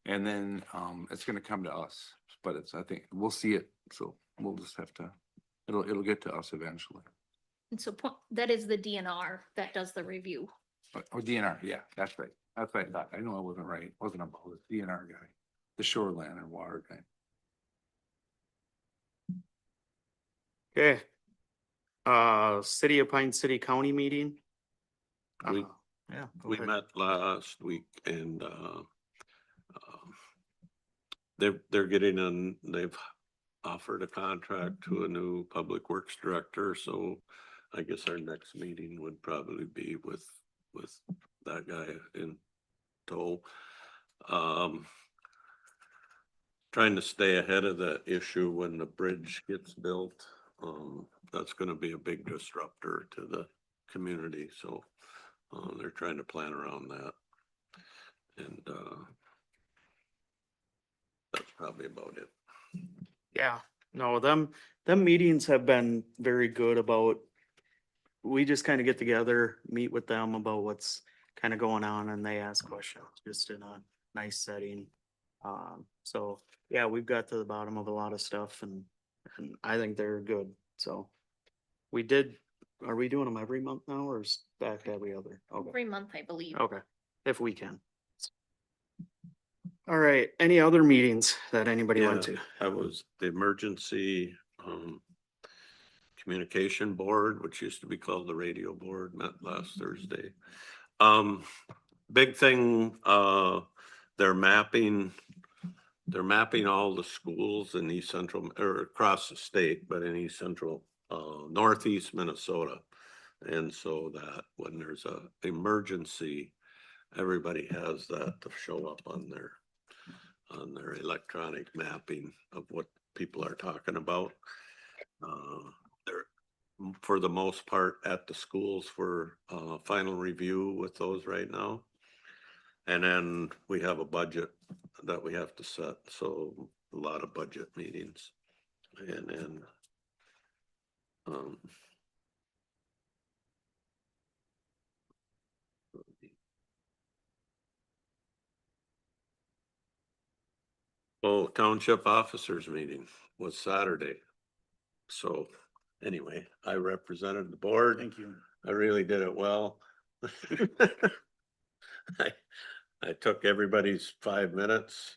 and then it's gonna come to us, but I think we'll see it, so we'll just have to, it'll get to us eventually. And so that is the DNR that does the review. Or DNR, yeah, that's right. That's what I thought. I know I wasn't right. Wasn't about the DNR guy, the shoreline and water guy. Okay. City of Pine City County meeting. Yeah. go We ahead. met last week and they're they've offered a contract to a new public works director, so I guess our next meeting would probably be with that guy in tow. Trying to stay ahead of the issue when the bridge gets built. That's gonna be a big disruptor to the community, so they're trying to plan around that. And that's probably about it. Yeah, no, them meetings have been very good about, we just kind of get together, meet with them about what's kind of going on and they ask questions just in a nice setting. So, yeah, we've got to the bottom of a lot of stuff and I think they're good, so. Are we doing them every month now or is back every other? Okay. Every month, I believe. Okay, if we can. All right, any other meetings that anybody went to? I was the emergency communication board, which used to be called the radio board, met last Thursday. Big thing, they're mapping all the schools in East Central or across the state, but in East Central, Northeast Minnesota. And so that when there's a emergency, everybody has that to show up on their electronic mapping of what people are talking about. They're for the most part at the schools for final review with those right now. And then we have a budget that we have to set, so a lot of budget meetings. And then township officers meeting was Saturday. So anyway, I represented the board. Thank you. I really did it well. I took everybody's 5 minutes.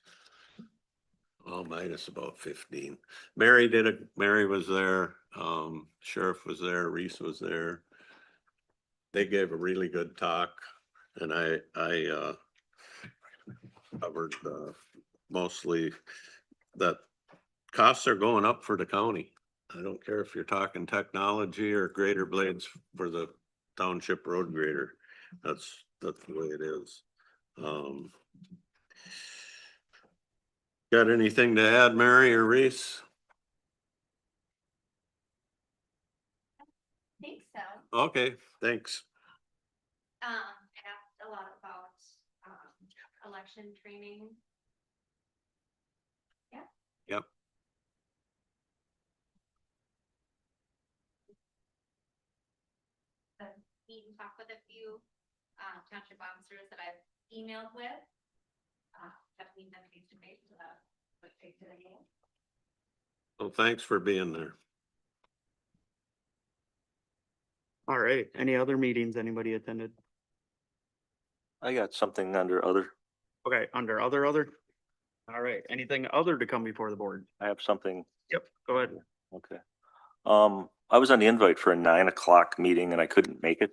Oh, minus about 15. Mary did it. Mary was there. Sheriff was there. Reese was there. They gave a really good talk and I covered mostly that costs are going up for the county. I don't care if you're talking technology or grader blades for the township road grader. That's the way it is. Got anything to add, Mary or Reese? I think so. Okay, thanks. I asked a lot about, election training. Yeah. Yep. Meet and talk with a few, township officers that I've emailed with. Have to meet them face to face, so that would take to the meeting. Well, thanks for being there. All right, any other meetings anybody attended? I got something under other. Okay, under other? All right, anything other to come before the board? I have something. Yep, go ahead. Okay. I was on the invite for a 9 o'clock meeting and I couldn't make it.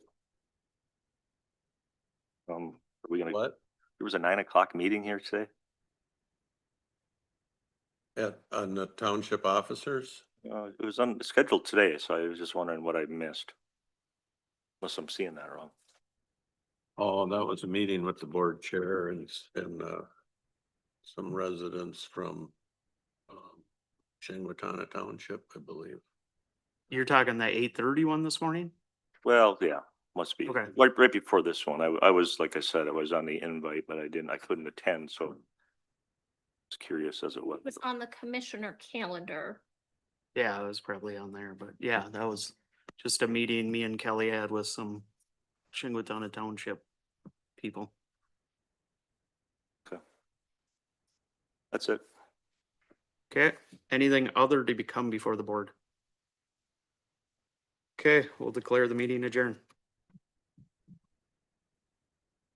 Are we gonna? What? There was a 9 o'clock meeting here today. On the township officers? It was scheduled today, so I was just wondering what I missed. Unless I'm seeing that wrong. Oh, that was a meeting with the board chair and some residents from Shingwatana Township, I believe. You're talking the 8:30 one this morning? Well, yeah, must be. Okay. Right before this one, I was, like I said, I was on the invite, but I couldn't attend, so. I was curious as it was. It was on the commissioner calendar. Yeah, it was probably on there, but yeah, that was just a meeting me and Kelly had with some Shingwatana Township people. Okay. That's it. Okay, anything other to become before the board? Okay, we'll declare the meeting adjourned.